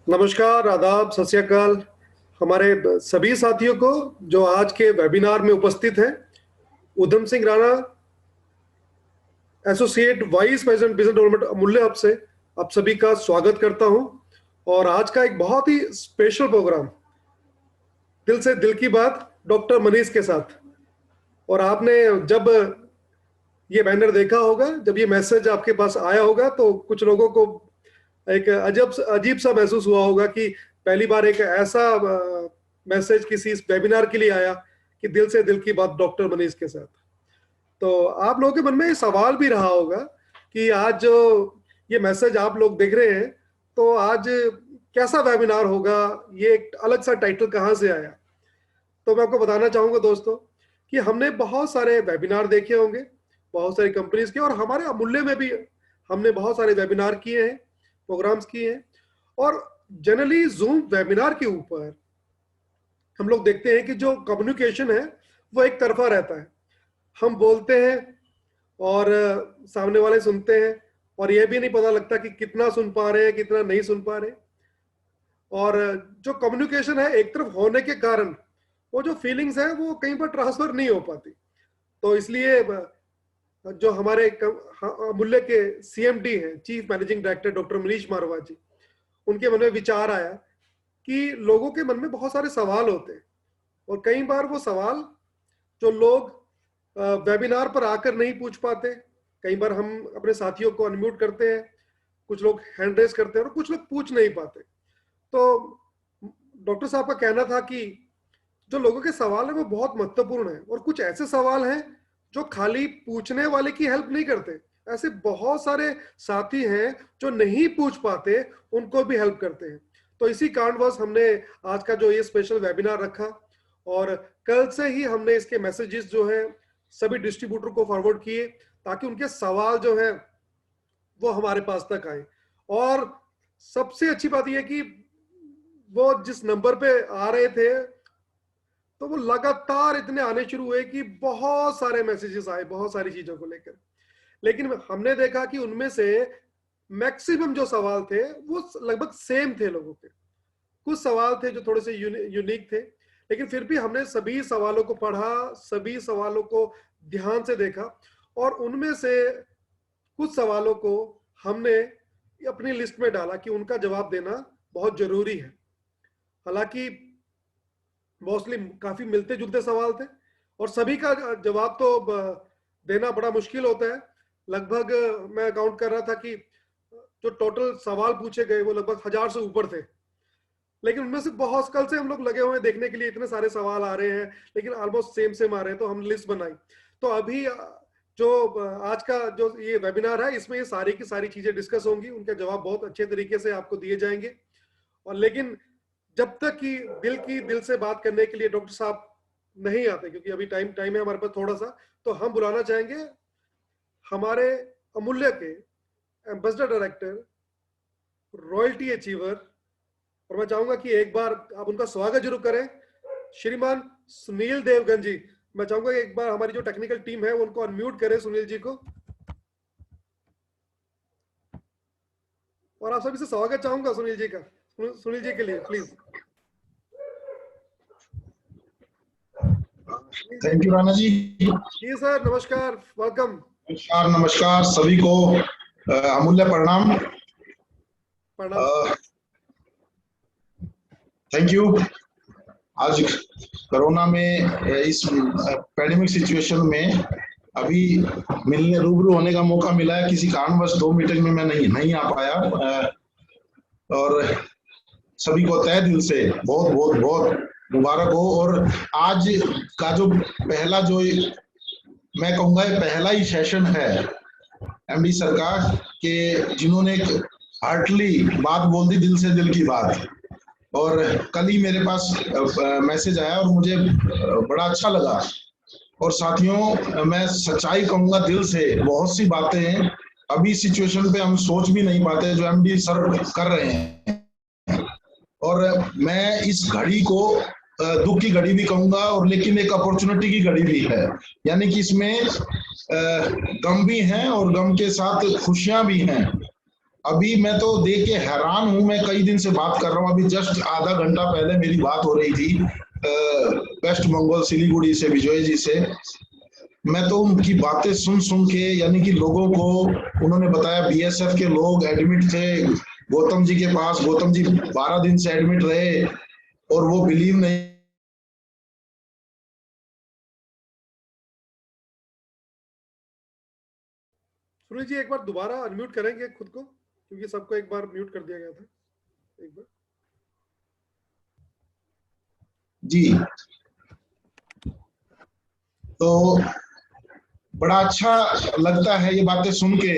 नमस्कार, आदाब, सत श्री अकाल हमारे सभी साथियों को जो आज के वेबिनार में उपस्थित हैं। Udham Singh Rana, associate vice president business development Amulya hub से आप सभी का स्वागत करता हूं। और आज का एक बहुत ही स्पेशल प्रोग्राम, दिल से दिल की बात, डॉक्टर मनीष के साथ। और आपने जब ये बैनर देखा होगा, जब ये मैसेज आपके पास आया होगा, तो कुछ लोगों को एक अजीब सा महसूस हुआ होगा कि पहली बार एक ऐसा मैसेज किसी इस वेबिनार के लिए आया कि दिल से दिल की बात डॉक्टर मनीष के साथ। तो आप लोगों के मन में ये सवाल भी रहा होगा कि आज जो ये मैसेज आप लोग देख रहे हैं, तो आज कैसा वेबिनार होगा, ये एक अलग सा टाइटल कहाँ से आया। तो मैं आपको बताना चाहूंगा दोस्तों कि हमने बहुत सारे वेबिनार देखे होंगे, बहुत सारी कंपनीज के, और हमारे अमूल्य में भी हमने बहुत सारे वेबिनार किए हैं, प्रोग्राम्स किए हैं। और जनरली जूम वेबिनार के ऊपर हम लोग देखते हैं कि जो कम्युनिकेशन है वो एक तरफा रहता है। हम बोलते हैं और सामने वाले सुनते हैं, और यह भी नहीं पता लगता कि कितना सुन पा रहे हैं, कितना नहीं सुन पा रहे। और जो कम्युनिकेशन है एक तरफ होने के कारण वो जो फीलिंग्स है वो कहीं पर ट्रांसफर नहीं हो पाती। तो इसलिए जो हमारे अमूल्य के सीएमडी हैं, chief managing director doctor Manish Marwah ji, उनके मन में विचार आया कि लोगों के मन में बहुत सारे सवाल होते हैं, और कई बार वो सवाल जो लोग वेबिनार पर आकर नहीं पूछ पाते, कई बार हम अपने साथियों को अनम्यूट करते हैं, कुछ लोग हैंड रेस करते हैं और कुछ लोग पूछ नहीं पाते। तो डॉक्टर साहब का कहना था कि जो लोगों के सवाल है वो बहुत महत्वपूर्ण है, और कुछ ऐसे सवाल हैं जो खाली पूछने वाले की हेल्प नहीं करते, ऐसे बहुत सारे साथी हैं जो नहीं पूछ पाते, उनको भी हेल्प करते हैं। तो इसी कारणवश हमने आज का जो ये स्पेशल वेबिनार रखा, और कल से ही हमने इसके मैसेजेस जो है सभी डिस्ट्रीब्यूटर को फॉरवर्ड किए, ताकि उनके सवाल जो है वो हमारे पास तक आए। और सबसे अच्छी बात यह कि वो जिस नंबर पे आ रहे थे, तो वो लगातार इतने आने शुरू हुए कि बहुत सारे मैसेजेस आए बहुत सारी चीजों को लेकर। लेकिन हमने देखा कि उनमें से मैक्सिमम जो सवाल थे वो लगभग सेम थे लोगों के। कुछ सवाल थे जो थोड़े से यूनिक थे, लेकिन फिर भी हमने सभी सवालों को पढ़ा, सभी सवालों को ध्यान से देखा, और उनमें से कुछ सवालों को हमने अपनी लिस्ट में डाला कि उनका जवाब देना बहुत जरूरी है। हालांकि मोस्टली काफी मिलते जुलते सवाल थे, और सभी का जवाब तो देना बड़ा मुश्किल होता है। लगभग मैं काउंट कर रहा था कि जो टोटल सवाल पूछे गए वो लगभग 1000 से ऊपर थे। लेकिन उनमें से बहुत, कल से हम लोग लगे हुए हैं देखने के लिए, इतने सारे सवाल आ रहे हैं लेकिन ऑलमोस्ट सेम सेम आ रहे हैं, तो हमने लिस्ट बनाई। तो अभी जो आज का जो ये वेबिनार है, इसमें ये सारी की सारी चीजें डिस्कस होंगी, उनके जवाब बहुत अच्छे तरीके से आपको दिए जाएंगे। और लेकिन जब तक कि दिल से बात करने के लिए डॉक्टर साहब नहीं आते, क्योंकि अभी टाइम है हमारे पास थोड़ा सा, तो हम बुलाना चाहेंगे हमारे अमूल्य के एम्बेसडर डायरेक्टर, रॉयल्टी अचीवर, और मैं चाहूंगा कि एक बार आप उनका स्वागत जरूर करें, श्रीमान सुनील देवगन जी। मैं चाहूंगा कि एक बार हमारी जो टेक्निकल टीम है उनको अनम्यूट करें सुनील जी को, और आप सभी से स्वागत चाहूंगा सुनील जी का। सुनील जी के लिए please. Thank you Rana ji. Ji sir, नमस्कार, वेलकम। नमस्कार नमस्कार सभी को, अमूल्य प्रणाम। Thank you. आज कोरोना में इस पैंडेमिक सिचुएशन में अभी मिलने रूबरू होने का मौका मिला है। किसी कारणवश 2 मीटिंग में मैं नहीं आ पाया, और सभी को तहे दिल से बहुत बहुत बहुत मुबारक हो। और आज का जो पहला, जो मैं कहूंगा पहला ही सेशन है एमडी सरकार के, जिन्होंने एक हार्टली बात बोल दी, दिल से दिल की बात। और कल ही मेरे पास मैसेज आया और मुझे बड़ा अच्छा लगा। और साथियों, मैं सच्चाई कहूंगा दिल से, बहुत सी बातें हैं अभी सिचुएशन पे हम सोच भी नहीं पाते जो एमडी सर कर रहे हैं। और मैं इस घड़ी को दुख की घड़ी भी कहूंगा, और लेकिन एक अपॉर्चुनिटी की घड़ी भी है। यानी कि इसमें गम भी है और गम के साथ खुशियां भी हैं। अभी मैं तो देख के हैरान हूं। मैं कई दिन से बात कर रहा हूं, अभी जस्ट आधा घंटा पहले मेरी बात हो रही थी वेस्ट बंगाल सिलीगुड़ी से विजय जी से। मैं तो उनकी बातें सुन सुन के, यानी कि लोगों को उन्होंने बताया बीएसएफ के लोग एडमिट थे गौतम जी के पास, गौतम जी 12 दिन से एडमिट रहे और वो बिलीव नहीं। सुनील जी एक बार दोबारा अनम्यूट करेंगे खुद को, क्योंकि सबको एक बार म्यूट कर दिया गया था। एक बार जी, तो बड़ा अच्छा लगता है ये बातें सुन के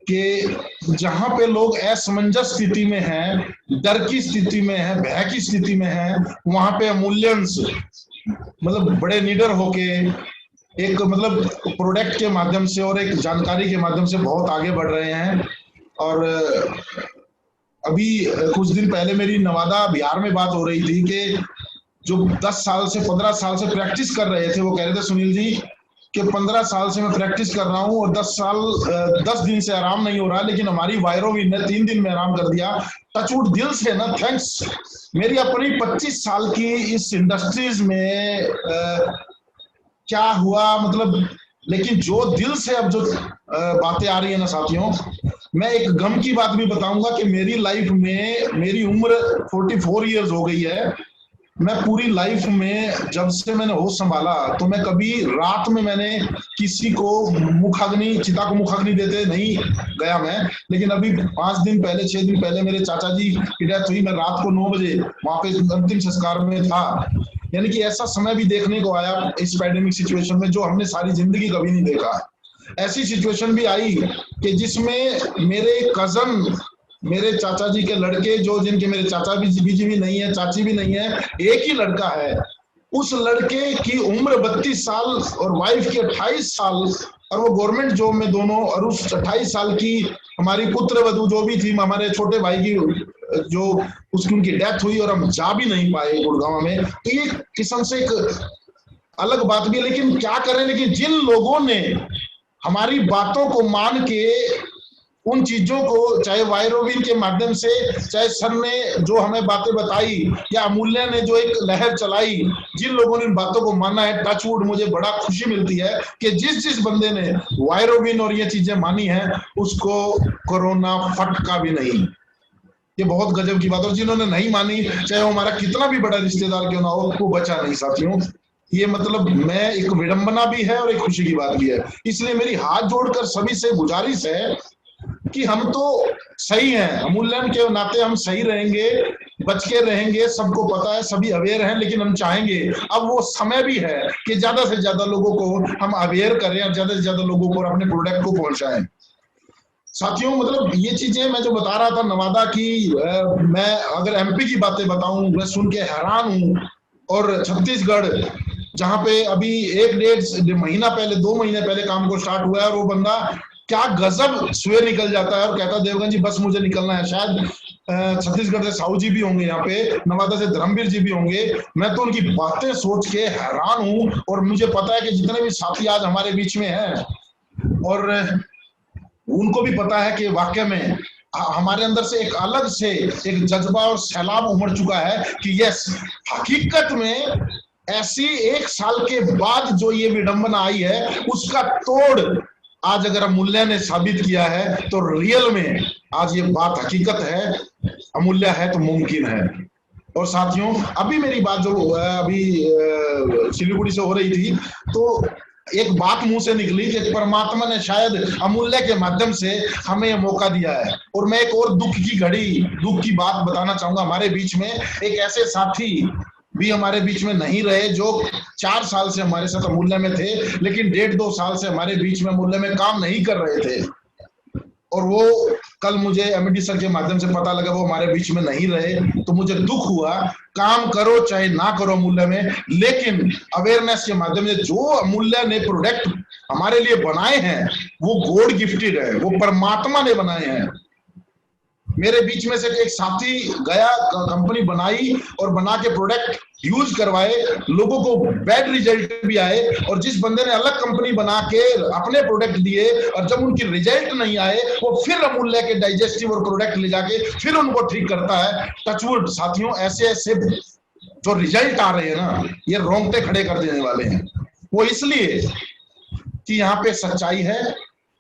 कि जहां पे लोग असमंजस स्थिति में हैं, डर की स्थिति में है, भय की स्थिति में है, वहां पे अमूल्यंस मतलब बड़े निडर होके एक मतलब प्रोडक्ट के माध्यम से और एक जानकारी के माध्यम से बहुत आगे बढ़ रहे हैं। और अभी कुछ दिन पहले मेरी नवादा बिहार में बात हो रही थी कि जो 10 साल से 15 साल से प्रैक्टिस कर रहे थे, वो कह रहे थे सुनील जी कि 15 साल से मैं प्रैक्टिस कर रहा हूँ और 10 दिन से आराम नहीं हो रहा, लेकिन हमारी वायरोविन ने 3 दिन में आराम कर दिया। टचवुड दिल से ना, थैंक्स। मेरी अपनी 25 साल की इस इंडस्ट्रीज में क्या हुआ मतलब, लेकिन जो दिल से अब जो बातें आ रही है ना साथियों, मैं एक गम की बात भी बताऊंगा कि मेरी लाइफ में, मेरी उम्र 44 इयर्स हो गई है। मैं पूरी लाइफ में जब से मैंने होश संभाला तो मैं कभी रात में मैंने किसी को मुखाग्नि, चिता को मुखाग्नि देते नहीं गया मैं। लेकिन अभी 5 दिन पहले 6 दिन पहले मेरे चाचा जी की डेथ हुई। मैं रात को 9 बजे वहां पे अंतिम संस्कार में था। यानी कि ऐसा समय भी देखने को आया इस पैंडेमिक सिचुएशन में जो हमने सारी जिंदगी कभी नहीं देखा। ऐसी सिचुएशन भी आई कि जिसमें मेरे कजन, मेरे चाचा जी के लड़के, जो जिनके मेरे चाचा जी भी नहीं है, चाची भी नहीं है, एक ही लड़का है, उस लड़के की उम्र 32 साल और वाइफ की 28 साल, और वो गवर्नमेंट जॉब में दोनों। और उस 28 साल की हमारी पुत्र वधू जो भी थी, हमारे छोटे भाई की जो उसकी उनकी डेथ हुई और हम जा भी नहीं पाए गुड़गांव में। तो ये किस्म से एक अलग बात भी है, लेकिन क्या करें। लेकिन जिन लोगों ने हमारी बातों को मान के उन चीजों को, चाहे वायरोविन के माध्यम से, चाहे सर ने जो हमें बातें बताई, या अमूल्य ने जो एक लहर चलाई, जिन लोगों ने इन बातों को माना है, टचवुड मुझे बड़ा खुशी मिलती है कि जिस बंदे ने वायरोविन और ये चीजें मानी है उसको कोरोना फटका भी नहीं। ये बहुत गजब की बात। और जिन्होंने नहीं मानी, चाहे वो हमारा कितना भी बड़ा रिश्तेदार क्यों ना हो, वो बचा नहीं साथियों। ये मतलब मैं एक विडंबना भी है और एक खुशी की बात भी है। इसलिए मेरी हाथ जोड़कर सभी से गुजारिश है कि हम तो सही हैं, अमूल्यन के नाते हम सही रहेंगे, बच के रहेंगे, सबको पता है, सभी अवेयर हैं। लेकिन हम चाहेंगे अब वो समय भी है कि ज्यादा से ज्यादा लोगों को हम अवेयर करें और ज्यादा से ज्यादा लोगों को अपने प्रोडक्ट को पहुंचाएं। साथियों मतलब ये चीजें मैं जो बता रहा था नवादा की, मैं अगर एमपी की बातें बताऊं, मैं सुन के हैरान हूं। और छत्तीसगढ़, जहां पे अभी 1 महीना पहले, 2 महीने पहले काम को स्टार्ट हुआ है, और वो बंदा क्या गजब सुबह निकल जाता है और कहता है देवगन जी बस मुझे निकलना है। शायद छत्तीसगढ़ से साहू जी भी होंगे यहाँ पे, नवादा से धर्मवीर जी भी होंगे। मैं तो उनकी बातें सोच के हैरान हूं। और मुझे पता है कि जितने भी साथी आज हमारे बीच में हैं, और उनको भी पता है कि वाकई में हमारे अंदर से एक अलग से एक जज्बा और सैलाब उमड़ चुका है कि यस, हकीकत में ऐसी 1 साल के बाद जो ये विडंबना आई है उसका तोड़ आज अगर अमूल्य ने साबित किया है, तो रियल में आज ये बात हकीकत है, अमूल्य है तो मुमकिन है। और साथियों अभी मेरी बात जो अभी सिलीगुड़ी से हो रही थी, तो एक बात मुंह से निकली कि परमात्मा ने शायद अमूल्य के माध्यम से हमें यह मौका दिया है। और मैं एक और दुख की घड़ी, दुख की बात बताना चाहूंगा। हमारे बीच में एक ऐसे साथी भी हमारे बीच में नहीं रहे जो 4 साल से हमारे साथ अमूल्य में थे, लेकिन 1.5-2 साल से हमारे बीच में अमूल्य में काम नहीं कर रहे थे। और वो कल मुझे एमडी सर के माध्यम से पता लगा वो हमारे बीच में नहीं रहे, तो मुझे दुख हुआ। काम करो चाहे ना करो अमूल्य में, लेकिन अवेयरनेस के माध्यम से जो अमूल्य ने प्रोडक्ट हमारे लिए बनाए हैं वो गॉड गिफ्टेड है, वो परमात्मा ने बनाए हैं। मेरे बीच में से एक साथी गया, कंपनी बनाई और बना के प्रोडक्ट यूज करवाए, लोगों को बैड रिजल्ट भी आए, और जिस बंदे ने अलग कंपनी बना के अपने प्रोडक्ट दिए और जब उनकी रिजल्ट नहीं आए, वो फिर अमूल्य के डाइजेस्टिव और प्रोडक्ट ले जाके फिर उनको ठीक करता है। टचवुड साथियों, ऐसे ऐसे जो रिजल्ट आ रहे हैं ना, ये रोंगटे खड़े कर देने वाले हैं। वो इसलिए कि यहाँ पे सच्चाई है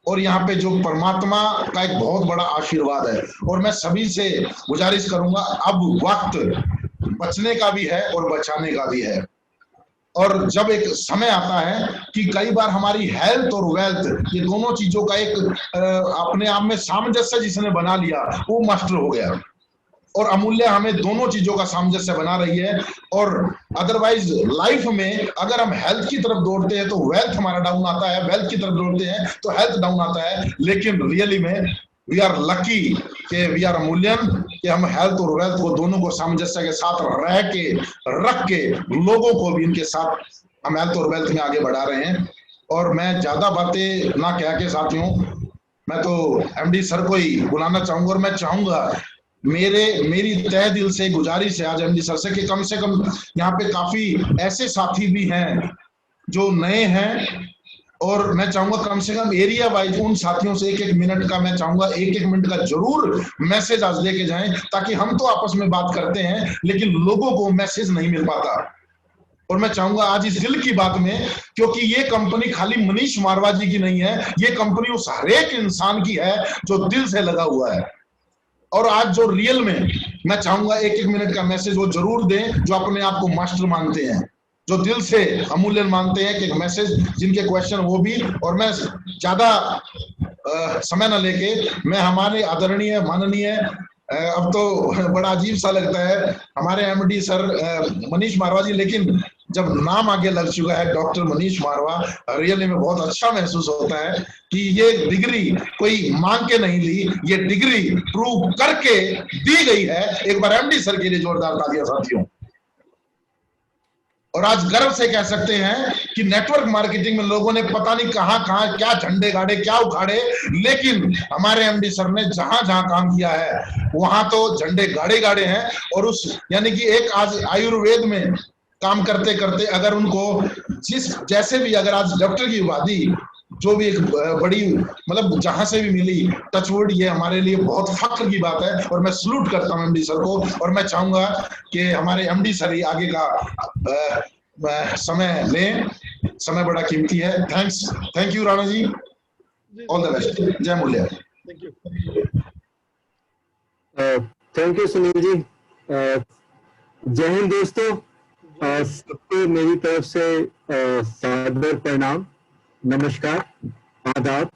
और यहाँ पे जो परमात्मा का एक बहुत बड़ा आशीर्वाद है। और मैं सभी से गुजारिश करूंगा, अब वक्त बचने का भी है और बचाने का भी है। और जब एक समय आता है कि कई बार हमारी हेल्थ और वेल्थ, ये दोनों चीजों का एक अपने आप में सामंजस्य जिसने बना लिया, वो मास्टर हो गया। और अमूल्य हमें दोनों चीजों का सामंजस्य बना रही है। और अदरवाइज लाइफ में अगर हम हेल्थ की तरफ दौड़ते हैं तो वेल्थ हमारा डाउन आता है, वेल्थ की तरफ दौड़ते हैं तो हेल्थ डाउन आता है। लेकिन रियली में वी आर लकी कि वी आर अमूल्यन कि हम हेल्थ और वेल्थ को दोनों को सामंजस्य के साथ रह के रख के लोगों को भी इनके साथ हम हेल्थ और वेल्थ में आगे बढ़ा रहे हैं। और मैं ज्यादा बातें ना कह के साथियों, मैं तो एमडी सर को ही बुलाना चाहूंगा। और मैं चाहूंगा, मेरी तहे दिल से गुजारिश है आज एमडी सर से कम यहाँ पे काफी ऐसे साथी भी हैं जो नए हैं, और मैं चाहूंगा कम से कम एरिया वाइज उन साथियों से एक एक मिनट का, मैं चाहूंगा एक एक मिनट का जरूर मैसेज आज लेके जाएं, ताकि हम तो आपस में बात करते हैं लेकिन लोगों को मैसेज नहीं मिल पाता। और मैं चाहूंगा आज इस दिल की बात में, क्योंकि ये कंपनी खाली मनीष मारवा जी की नहीं है, ये कंपनी उस हरेक इंसान की है जो दिल से लगा हुआ है। और आज जो रियल में मैं चाहूंगा एक एक मिनट का मैसेज वो जरूर दें जो अपने आप को मास्टर मानते हैं, जो दिल से अमूल्य मानते हैं, कि एक मैसेज जिनके क्वेश्चन वो भी। और मैं ज्यादा समय न लेके मैं हमारे आदरणीय माननीय अब तो बड़ा अजीब सा लगता है हमारे एमडी सर मनीष मारवा जी, लेकिन जब नाम आगे लग चुका है डॉक्टर मनीष मारवा, रियली में बहुत अच्छा महसूस होता है कि ये डिग्री कोई मांग के नहीं ली, ये डिग्री प्रूव करके दी गई है। एक बार एमडी सर के लिए जोरदार तालियां साथियों। और आज गर्व से कह सकते हैं कि नेटवर्क मार्केटिंग में लोगों ने पता नहीं कहां कहां क्या झंडे गाड़े, क्या उखाड़े, लेकिन हमारे एमडी सर ने जहां जहां काम किया है वहां तो झंडे गाड़े गाड़े हैं। और उस यानी कि एक आज आयुर्वेद में काम करते करते अगर उनको जिस जैसे भी अगर आज डॉक्टर की उपाधि जो भी एक बड़ी मतलब जहां से भी मिली, टचवुड, ये हमारे लिए बहुत फख्र की बात है। और मैं सलूट करता हूं एमडी सर को। और मैं चाहूंगा कि हमारे एमडी सर ही आगे का समय लें, समय बड़ा कीमती है। Thank you Rana ji, all the best, जय मूल्य। Thank you. Thank you Sunil ji. जय हिंद दोस्तों, सबको मेरी तरफ से सादर प्रणाम, नमस्कार, आदाब।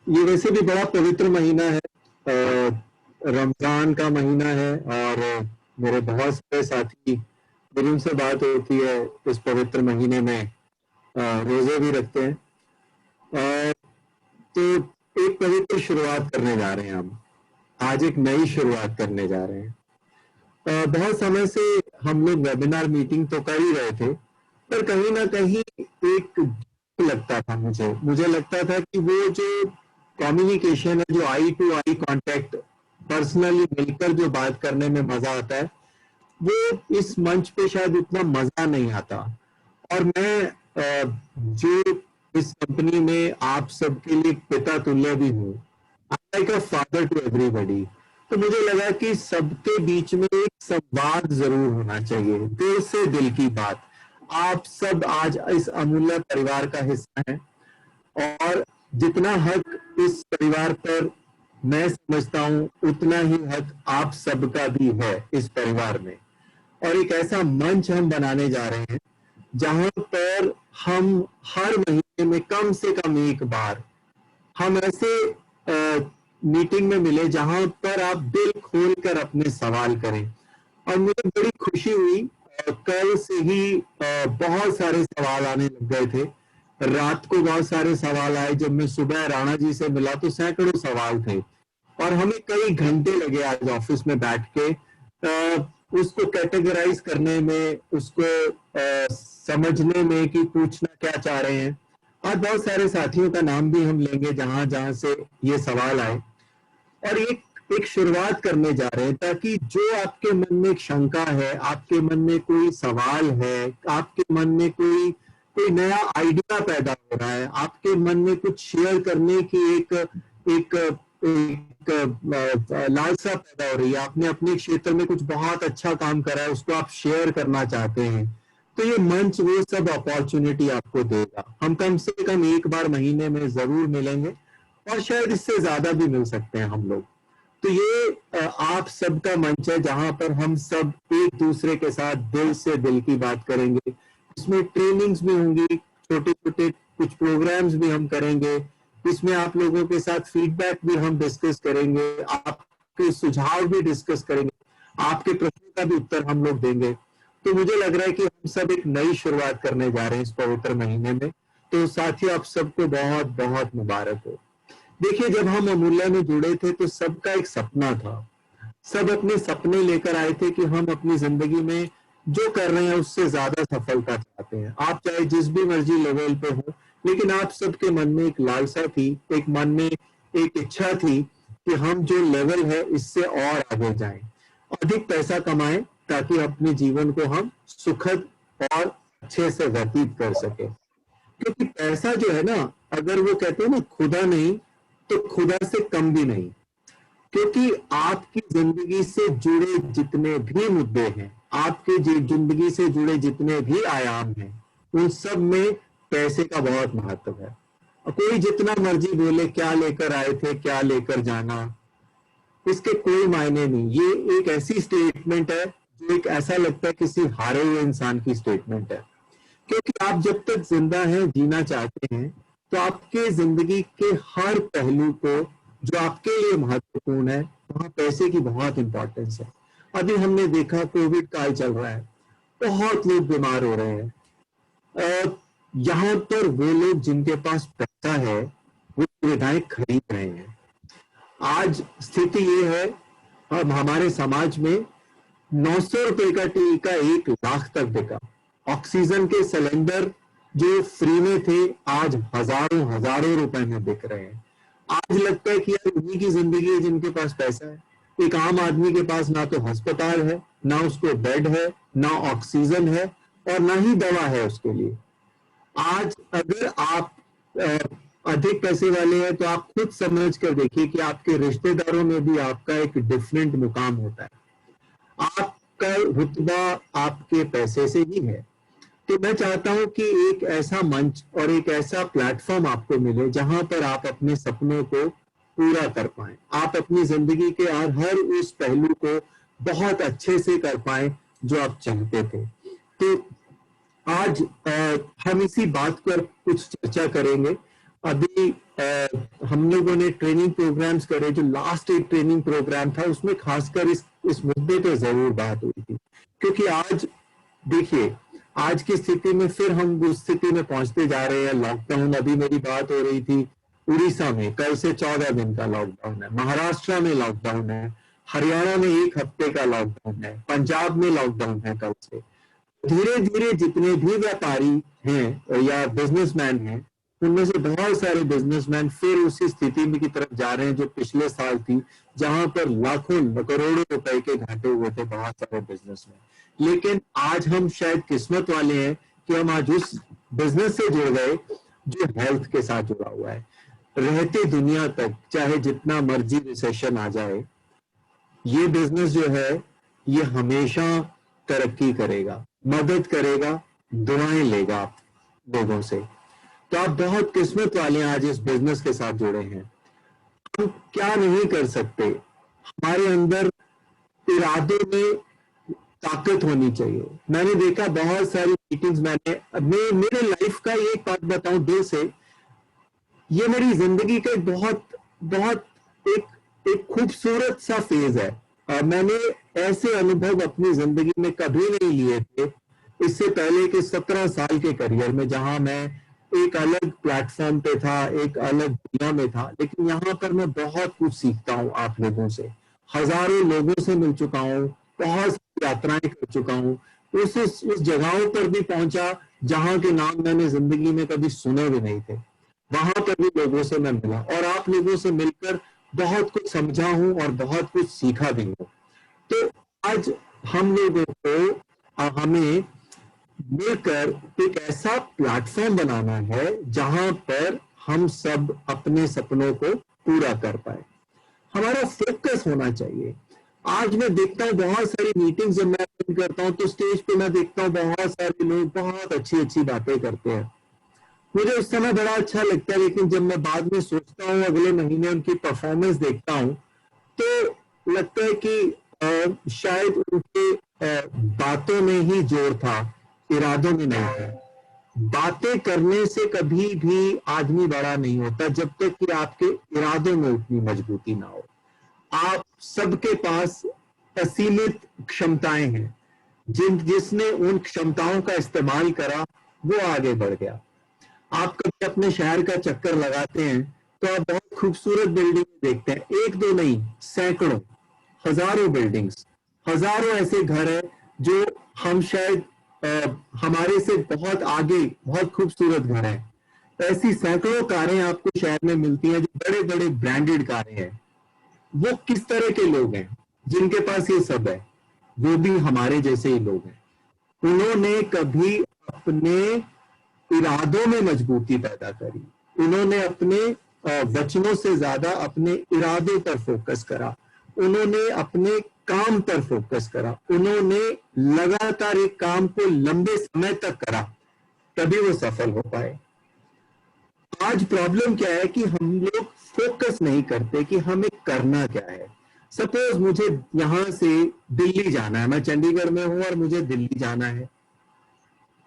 ये वैसे भी बड़ा पवित्र महीना है, रमजान का महीना है, और मेरे बहुत सारे साथी मेरी उनसे बात होती है इस पवित्र महीने में रोजे भी रखते हैं। तो एक पवित्र शुरुआत करने जा रहे हैं हम आज, एक नई शुरुआत करने जा रहे हैं। बहुत समय से हम लोग वेबिनार मीटिंग तो कर ही रहे थे, पर कहीं ना कहीं एक लगता था मुझे लगता था कि वो जो कम्युनिकेशन है, जो आई टू आई कांटेक्ट, पर्सनली मिलकर जो बात करने में मजा आता है, वो इस मंच पे शायद उतना मजा नहीं आता। और मैं जो इस कंपनी में आप सबके लिए पिता तुल्य भी हूँ, I like a father to everybody, तो मुझे लगा कि सबके बीच में एक संवाद जरूर होना चाहिए, दिल से दिल की बात। आप सब आज इस अमूल्य परिवार का हिस्सा हैं, और जितना हक इस परिवार पर मैं समझता हूं, उतना ही हक आप सबका भी है इस परिवार में। और एक ऐसा मंच हम बनाने जा रहे हैं जहां पर हम हर महीने में कम से कम एक बार हम ऐसे मीटिंग में मिले जहां पर आप दिल खोलकर अपने सवाल करें। और मुझे बड़ी खुशी हुई, कल से ही बहुत सारे सवाल आने लग गए थे। रात को बहुत सारे सवाल आए, जब मैं सुबह राणा जी से मिला तो सैकड़ों सवाल थे, और हमें कई घंटे लगे आज ऑफिस में बैठ के उसको कैटेगराइज करने में, उसको समझने में कि पूछना क्या चाह रहे हैं। और बहुत सारे साथियों का नाम भी हम लेंगे जहां जहां से ये सवाल आए। और एक एक शुरुआत करने जा रहे हैं, ताकि जो आपके मन में एक शंका है, आपके मन में कोई सवाल है, आपके मन में कोई कोई नया आइडिया पैदा हो रहा है, आपके मन में कुछ शेयर करने की एक एक एक लालसा पैदा हो रही है, आपने अपने क्षेत्र में कुछ बहुत अच्छा काम करा है, उसको आप शेयर करना चाहते हैं, तो ये मंच वो सब अपॉर्चुनिटी आपको देगा। हम कम से कम एक बार महीने में जरूर मिलेंगे, और शायद इससे ज्यादा भी मिल सकते हैं हम लोग। तो ये आप सबका मंच है, जहां पर हम सब एक दूसरे के साथ दिल से दिल की बात करेंगे। इसमें ट्रेनिंग्स भी होंगी, छोटे छोटे कुछ प्रोग्राम्स भी हम करेंगे, इसमें आप लोगों के साथ फीडबैक भी हम डिस्कस करेंगे, आपके सुझाव भी डिस्कस करेंगे, आपके प्रश्नों का भी उत्तर हम लोग देंगे। तो मुझे लग रहा है कि हम सब एक नई शुरुआत करने जा रहे हैं इस पवित्र महीने में। तो साथियों, आप सबको बहुत बहुत मुबारक हो। देखिए, जब हम अमूल्य में जुड़े थे तो सबका एक सपना था, सब अपने सपने लेकर आए थे कि हम अपनी जिंदगी में जो कर रहे हैं उससे ज्यादा सफलता चाहते हैं। आप चाहे जिस भी मर्जी लेवल पे हो, लेकिन आप सबके मन में एक लालसा थी, एक मन में एक इच्छा थी कि हम जो लेवल है इससे और आगे जाएं, अधिक पैसा कमाएं, ताकि अपने जीवन को हम सुखद और अच्छे से व्यतीत कर सके। क्योंकि पैसा जो है ना, अगर वो कहते हैं ना खुदा नहीं तो खुदा से कम भी नहीं, क्योंकि आपकी जिंदगी से जुड़े जितने भी मुद्दे हैं, आपके जिंदगी से जुड़े जितने भी आयाम हैं, उन सब में पैसे का बहुत महत्व है। कोई जितना मर्जी बोले क्या लेकर आए थे, क्या लेकर जाना, इसके कोई मायने नहीं। ये एक ऐसी स्टेटमेंट है जो एक ऐसा लगता है किसी हारे हुए इंसान की स्टेटमेंट है। क्योंकि आप जब तक जिंदा हैं, जीना चाहते हैं, तो आपके जिंदगी के हर पहलू को जो आपके लिए महत्वपूर्ण है, वहां पैसे की बहुत इंपॉर्टेंस है। अभी हमने देखा कोविड काल चल रहा है, बहुत लोग बीमार हो रहे हैं, यहाँ पर वो लोग जिनके पास पैसा है वो सुविधाएं खरीद रहे हैं। आज स्थिति ये है, अब हमारे समाज में 900 रुपए का टीका 1 लाख तक बिका। ऑक्सीजन के सिलेंडर जो फ्री में थे, आज हजारों हजारों रुपए में बिक रहे हैं। आज लगता है कि यार उन्हीं की जिंदगी है जिनके पास पैसा है। एक आम आदमी के पास ना तो अस्पताल है, ना उसको बेड है, ना ऑक्सीजन है, और ना ही दवा है उसके लिए। आज अगर आप अधिक पैसे वाले हैं तो आप खुद समझ कर देखिए कि आपके रिश्तेदारों में भी आपका एक डिफरेंट मुकाम होता है, आपका रुतबा आपके पैसे से ही है। तो मैं चाहता हूं कि एक ऐसा मंच और एक ऐसा प्लेटफॉर्म आपको मिले जहां पर आप अपने सपनों को पूरा कर पाएं, आप अपनी जिंदगी के हर उस पहलू को बहुत अच्छे से कर पाएं जो आप चाहते थे। तो आज हम इसी बात पर कुछ चर्चा करेंगे। अभी हम लोगों ने ट्रेनिंग प्रोग्राम्स करे, जो लास्ट एक ट्रेनिंग प्रोग्राम था उसमें खासकर इस मुद्दे पे जरूर बात हुई थी। क्योंकि आज देखिए, आज की स्थिति में फिर हम उस स्थिति में पहुंचते जा रहे हैं। लॉकडाउन, अभी मेरी बात हो रही थी उड़ीसा में कल से 14 दिन का लॉकडाउन है, महाराष्ट्र में लॉकडाउन है, हरियाणा में 1 हफ्ते का लॉकडाउन है, पंजाब में लॉकडाउन है कल से। धीरे धीरे जितने भी व्यापारी हैं या बिजनेसमैन हैं, उनमें से बहुत सारे बिजनेसमैन फिर उसी स्थिति में की तरफ जा रहे हैं जो पिछले साल थी, जहां पर लाखों करोड़ों रुपए के घाटे हुए थे बहुत सारे बिजनेसमैन। लेकिन आज हम शायद किस्मत वाले हैं कि हम आज उस बिजनेस से जुड़ गए जो हेल्थ के साथ जुड़ा हुआ है। रहते दुनिया तक चाहे जितना मर्जी रिसेशन आ जाए, ये बिजनेस जो है ये हमेशा तरक्की करेगा, मदद करेगा, दुआएं लेगा आप लोगों से। तो आप बहुत किस्मत वाले आज इस बिजनेस के साथ जुड़े हैं। हम क्या नहीं कर सकते, हमारे अंदर इरादे में ताकत होनी चाहिए। मैंने देखा बहुत सारी मीटिंग्स, मेरे लाइफ का एक बात बताऊं दिल से, ये मेरी जिंदगी का बहुत एक खूबसूरत सा फेज है। मैंने ऐसे अनुभव अपनी जिंदगी में कभी नहीं लिए थे इससे पहले के 17 साल के करियर में, जहां मैं एक अलग प्लेटफॉर्म पे था, एक अलग दुनिया में था। लेकिन यहाँ पर मैं बहुत कुछ सीखता हूँ आप लोगों से, हजारों लोगों से मिल चुका हूँ, बहुत सी यात्राएं कर चुका हूँ, उस जगहों पर भी पहुंचा जहां के नाम मैंने जिंदगी में कभी सुने भी नहीं थे। वहां पर भी लोगों से मैं मिला, और आप लोगों से मिलकर बहुत कुछ समझा हूं और बहुत कुछ सीखा भी हूं। तो आज हम लोगों को हमें मिलकर एक ऐसा प्लेटफॉर्म बनाना है जहां पर हम सब अपने सपनों को पूरा कर पाए। हमारा फोकस होना चाहिए। आज मैं देखता हूँ बहुत सारी मीटिंग्स जब मैं अटेंड करता हूँ तो स्टेज पे मैं देखता हूँ बहुत सारे लोग बहुत अच्छी अच्छी बातें करते हैं। मुझे उस समय बड़ा अच्छा लगता है, लेकिन जब मैं बाद में सोचता हूँ, अगले महीने उनकी परफॉर्मेंस देखता हूँ, तो लगता है कि शायद उनके बातों में ही जोर था, इरादों में नहीं था। बातें करने से कभी भी आदमी बड़ा नहीं होता जब तक कि आपके इरादों में उतनी मजबूती ना हो। आप सबके पास असीमित क्षमताएं हैं, जिसने उन क्षमताओं का इस्तेमाल करा वो आगे बढ़ गया। आप कभी अपने शहर का चक्कर लगाते हैं तो आप बहुत खूबसूरत बिल्डिंग देखते हैं, एक दो नहीं, सैकड़ों, हजारों बिल्डिंग्स, हजारों ऐसे घर हैं जो हम शायद हमारे से बहुत आगे बहुत खूबसूरत घर हैं। ऐसी सैकड़ों कारें आपको शहर में मिलती हैं जो बड़े बड़े ब्रांडेड कारें हैं। वो किस तरह के लोग हैं जिनके पास ये सब है? वो भी हमारे जैसे ही लोग हैं। उन्होंने कभी अपने इरादों में मजबूती पैदा करी, उन्होंने अपने वचनों से ज्यादा अपने इरादों पर फोकस करा, उन्होंने अपने काम पर फोकस करा, उन्होंने लगातार एक काम को लंबे समय तक करा, तभी वो सफल हो पाए। आज प्रॉब्लम क्या है कि हम लोग फोकस नहीं करते कि हमें करना क्या है। सपोज मुझे यहां से दिल्ली जाना है, मैं चंडीगढ़ में हूं और मुझे दिल्ली जाना है।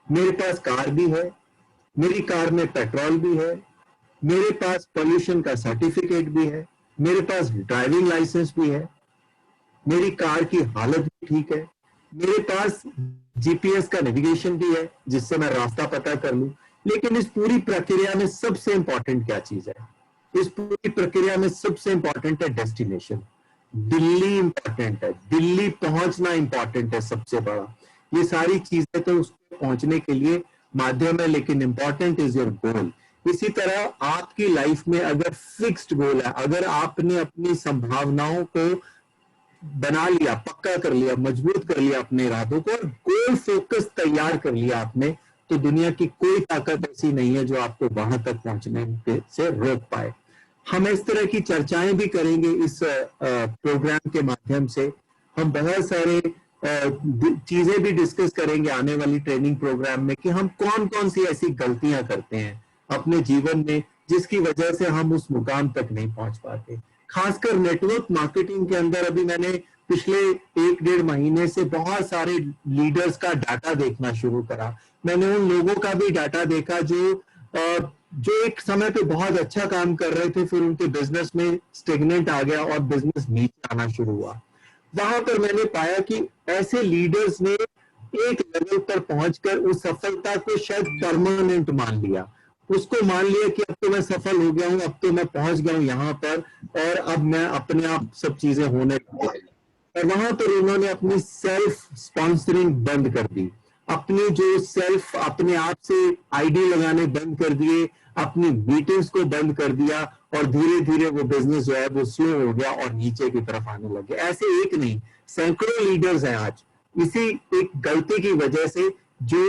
मेरे पास कार भी है, मेरी कार में पेट्रोल भी है, मेरे पास पोल्यूशन का सर्टिफिकेट भी है, मेरे पास ड्राइविंग लाइसेंस भी है, मेरी कार की हालत भी ठीक है, मेरे पास जीपीएस का नेविगेशन भी है जिससे मैं रास्ता पता कर लूं। लेकिन इस पूरी प्रक्रिया में सबसे इंपॉर्टेंट क्या चीज है? इस पूरी प्रक्रिया में सबसे इंपॉर्टेंट है डेस्टिनेशन। दिल्ली इंपॉर्टेंट है, दिल्ली पहुंचना इंपॉर्टेंट है सबसे बड़ा। ये सारी चीजें तो उसको पहुंचने के लिए माध्यम है, लेकिन इंपॉर्टेंट इज योर गोल। इसी तरह आपकी लाइफ में अगर फिक्स्ड गोल है, अगर आपने अपनी संभावनाओं को बना लिया, पक्का कर लिया, मजबूत कर लिया अपने इरादों को, और गोल फोकस तैयार कर लिया आपने, तो दुनिया की कोई ताकत ऐसी नहीं है जो आपको वहां तक पहुंचने से रोक पाए। हम इस तरह की चर्चाएं भी करेंगे इस प्रोग्राम के माध्यम से। हम बहुत सारे चीजें भी डिस्कस करेंगे आने वाली ट्रेनिंग प्रोग्राम में कि हम कौन कौन सी ऐसी गलतियां करते हैं अपने जीवन में जिसकी वजह से हम उस मुकाम तक नहीं पहुंच पाते। खासकर नेटवर्क मार्केटिंग के अंदर अभी मैंने पिछले 1-1.5 महीने से बहुत सारे लीडर्स का डाटा देखना शुरू करा। मैंने उन लोगों का भी डाटा देखा जो एक समय पे बहुत अच्छा काम कर रहे थे, फिर उनके बिजनेस में स्टेगनेंट आ गया और बिजनेस नीचे आना शुरू हुआ। वहां पर मैंने पाया कि ऐसे लीडर्स ने एक लेवल पर पहुंचकर उस सफलता को शायद परमानेंट मान लिया। उसको मान लिया कि अब तो मैं सफल हो गया हूं, अब तो मैं पहुंच गया हूं यहां पर, और अब मैं अपने आप सब चीजें होने लगी। और वहां पर उन्होंने अपनी सेल्फ स्पॉन्सरिंग बंद कर दी, अपनी जो सेल्फ अपने आप से आईडी लगाने बंद कर दिए, अपनी मीटिंग्स को बंद कर दिया, और धीरे धीरे वो बिजनेस जो है वो स्लो हो गया और नीचे की तरफ आने लगे। ऐसे एक नहीं, सैकड़ों लीडर्स हैं आज इसी एक गलती की वजह से जो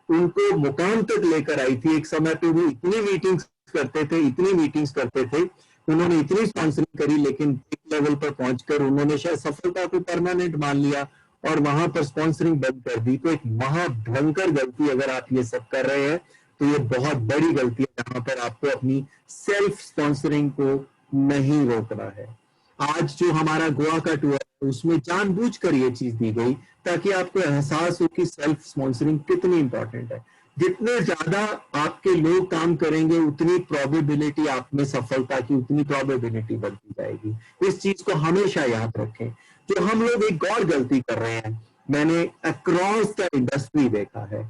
उनको मुकाम तक लेकर आई थी। एक समय पे वो इतनी मीटिंग्स करते थे, उन्होंने इतनी स्पॉन्सरिंग करी, लेकिन एक लेवल पर पहुंचकर उन्होंने शायद सफलता को परमानेंट मान लिया और वहां पर स्पॉन्सरिंग बंद कर दी। तो एक महाभयंकर गलती, अगर आप ये सब कर रहे हैं तो ये बहुत बड़ी गलती है, जहां पर आपको अपनी सेल्फ स्पॉन्सरिंग को नहीं रोकना है। आज जो हमारा गोवा का टूर है उसमें जानबूझकर ये चीज दी गई ताकि आपको एहसास हो कि सेल्फ स्पॉन्सरिंग कितनी इंपॉर्टेंट है। जितने ज्यादा आपके लोग काम करेंगे उतनी प्रोबेबिलिटी आप में सफलता की उतनी प्रोबेबिलिटी बढ़ती जाएगी। इस चीज को हमेशा याद रखें। जो हम लोग एक और गलती कर रहे हैं, मैंने अक्रॉस द इंडस्ट्री देखा है,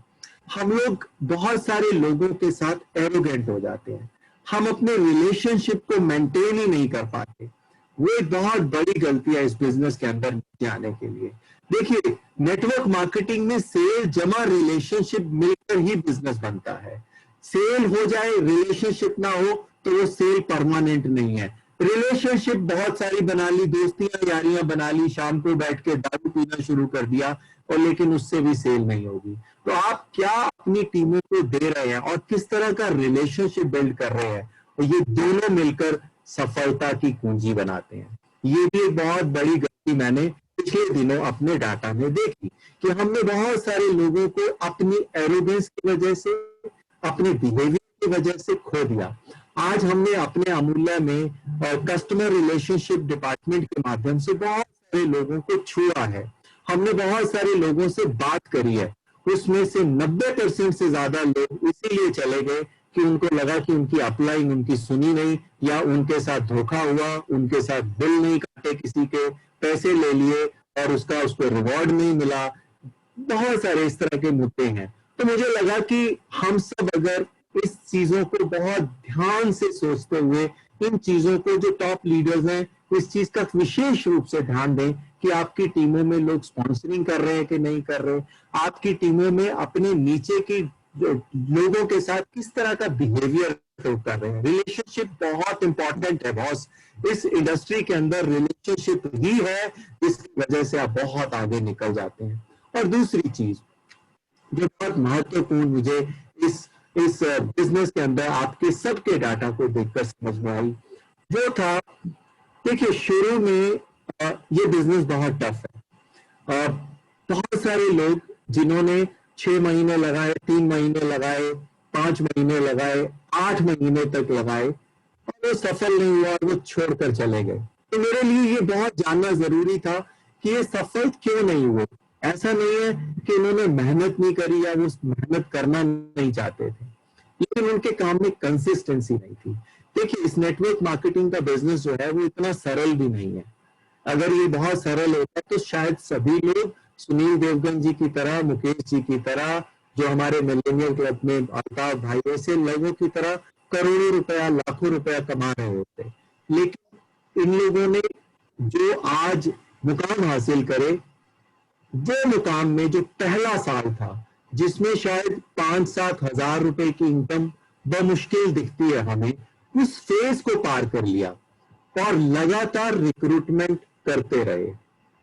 हम लोग बहुत सारे लोगों के साथ एरोगेंट हो जाते हैं, हम अपने रिलेशनशिप को मेंटेन ही नहीं कर पाते। वो एक बहुत बड़ी गलती है इस बिजनेस के अंदर नीचे आने के लिए। देखिए, नेटवर्क मार्केटिंग में सेल जमा रिलेशनशिप मिलकर ही बिजनेस बनता है। सेल हो जाए रिलेशनशिप ना हो तो वो सेल परमानेंट नहीं है। रिलेशनशिप बहुत सारी बना ली, दोस्तियां यारियां बना ली, शाम को बैठ के दारू पीना शुरू कर दिया, और लेकिन उससे भी सेल नहीं होगी। तो आप क्या अपनी टीमों को दे रहे हैं और किस तरह का रिलेशनशिप बिल्ड कर रहे हैं, और ये दोनों मिलकर सफलता की कुंजी बनाते हैं। ये भी एक बहुत बड़ी गलती मैंने पिछले दिनों अपने डाटा में देखी कि हमने बहुत सारे लोगों को अपनी एरोगेंस की वजह से, अपने बिहेवियर की वजह से खो दिया। आज हमने अपने अमूल्य में कस्टमर रिलेशनशिप डिपार्टमेंट के माध्यम से बहुत सारे लोगों को छुआ है, हमने बहुत सारे लोगों से बात करी है, उसमें से 90% से ज्यादा लोग इसीलिए चले गए कि उनको लगा कि उनकी अपलाइन उनकी सुनी नहीं, या उनके साथ धोखा हुआ, उनके साथ बिल नहीं काटे, किसी के पैसे ले लिए और उसको रिवॉर्ड नहीं मिला। बहुत सारे इस तरह के मुद्दे हैं। तो मुझे लगा कि हम सब अगर इस चीजों को बहुत ध्यान से सोचते हुए, इन चीजों को, जो टॉप लीडर्स हैं, इस चीज का विशेष रूप से ध्यान दें कि आपकी टीमों में लोग स्पॉन्सरिंग कर रहे हैं कि नहीं कर रहे, आपकी टीमों में अपने नीचे की लोगों के साथ किस तरह का बिहेवियर कर रहे हैं। रिलेशनशिप बहुत इंपॉर्टेंट है बॉस, इस इंडस्ट्री के अंदर रिलेशनशिप ही है जिसकी वजह से आप बहुत आगे निकल जाते हैं। और दूसरी चीज जो बहुत महत्वपूर्ण मुझे इस बिजनेस के अंदर आपके सबके डाटा को देखकर समझ में आई, वो था, देखिए शुरू में ये बिजनेस बहुत टफ है। बहुत सारे लोग जिन्होंने 6 महीने लगाए, 3 महीने लगाए, 5 महीने लगाए, 8 महीने तक लगाए, और वो सफल नहीं हुआ और वो छोड़कर चले गए। तो मेरे लिए ये बहुत जानना जरूरी था कि ये सफल क्यों नहीं हुए। ऐसा नहीं है कि उन्होंने मेहनत नहीं करी या वो मेहनत करना नहीं चाहते थे, लेकिन उनके काम में कंसिस्टेंसी नहीं थी। देखिए इस नेटवर्क मार्केटिंग का बिजनेस जो है वो इतना सरल भी नहीं है। अगर ये बहुत सरल होता तो शायद सभी लोग सुनील देवगन जी की तरह, मुकेश जी की तरह, जो हमारे मिलेनियल क्लब में अल्ताफ भाई, ऐसे लोगों की तरह करोड़ों रुपया, लाखों रुपया कमा रहे होते। लेकिन इन लोगों ने जो आज मुकाम हासिल करे, वो मुकाम में जो पहला साल था जिसमें शायद 5-7 हजार रुपए की इनकम बमुश्किल दिखती है हमें, उस फेज को पार कर लिया और लगातार रिक्रूटमेंट करते रहे।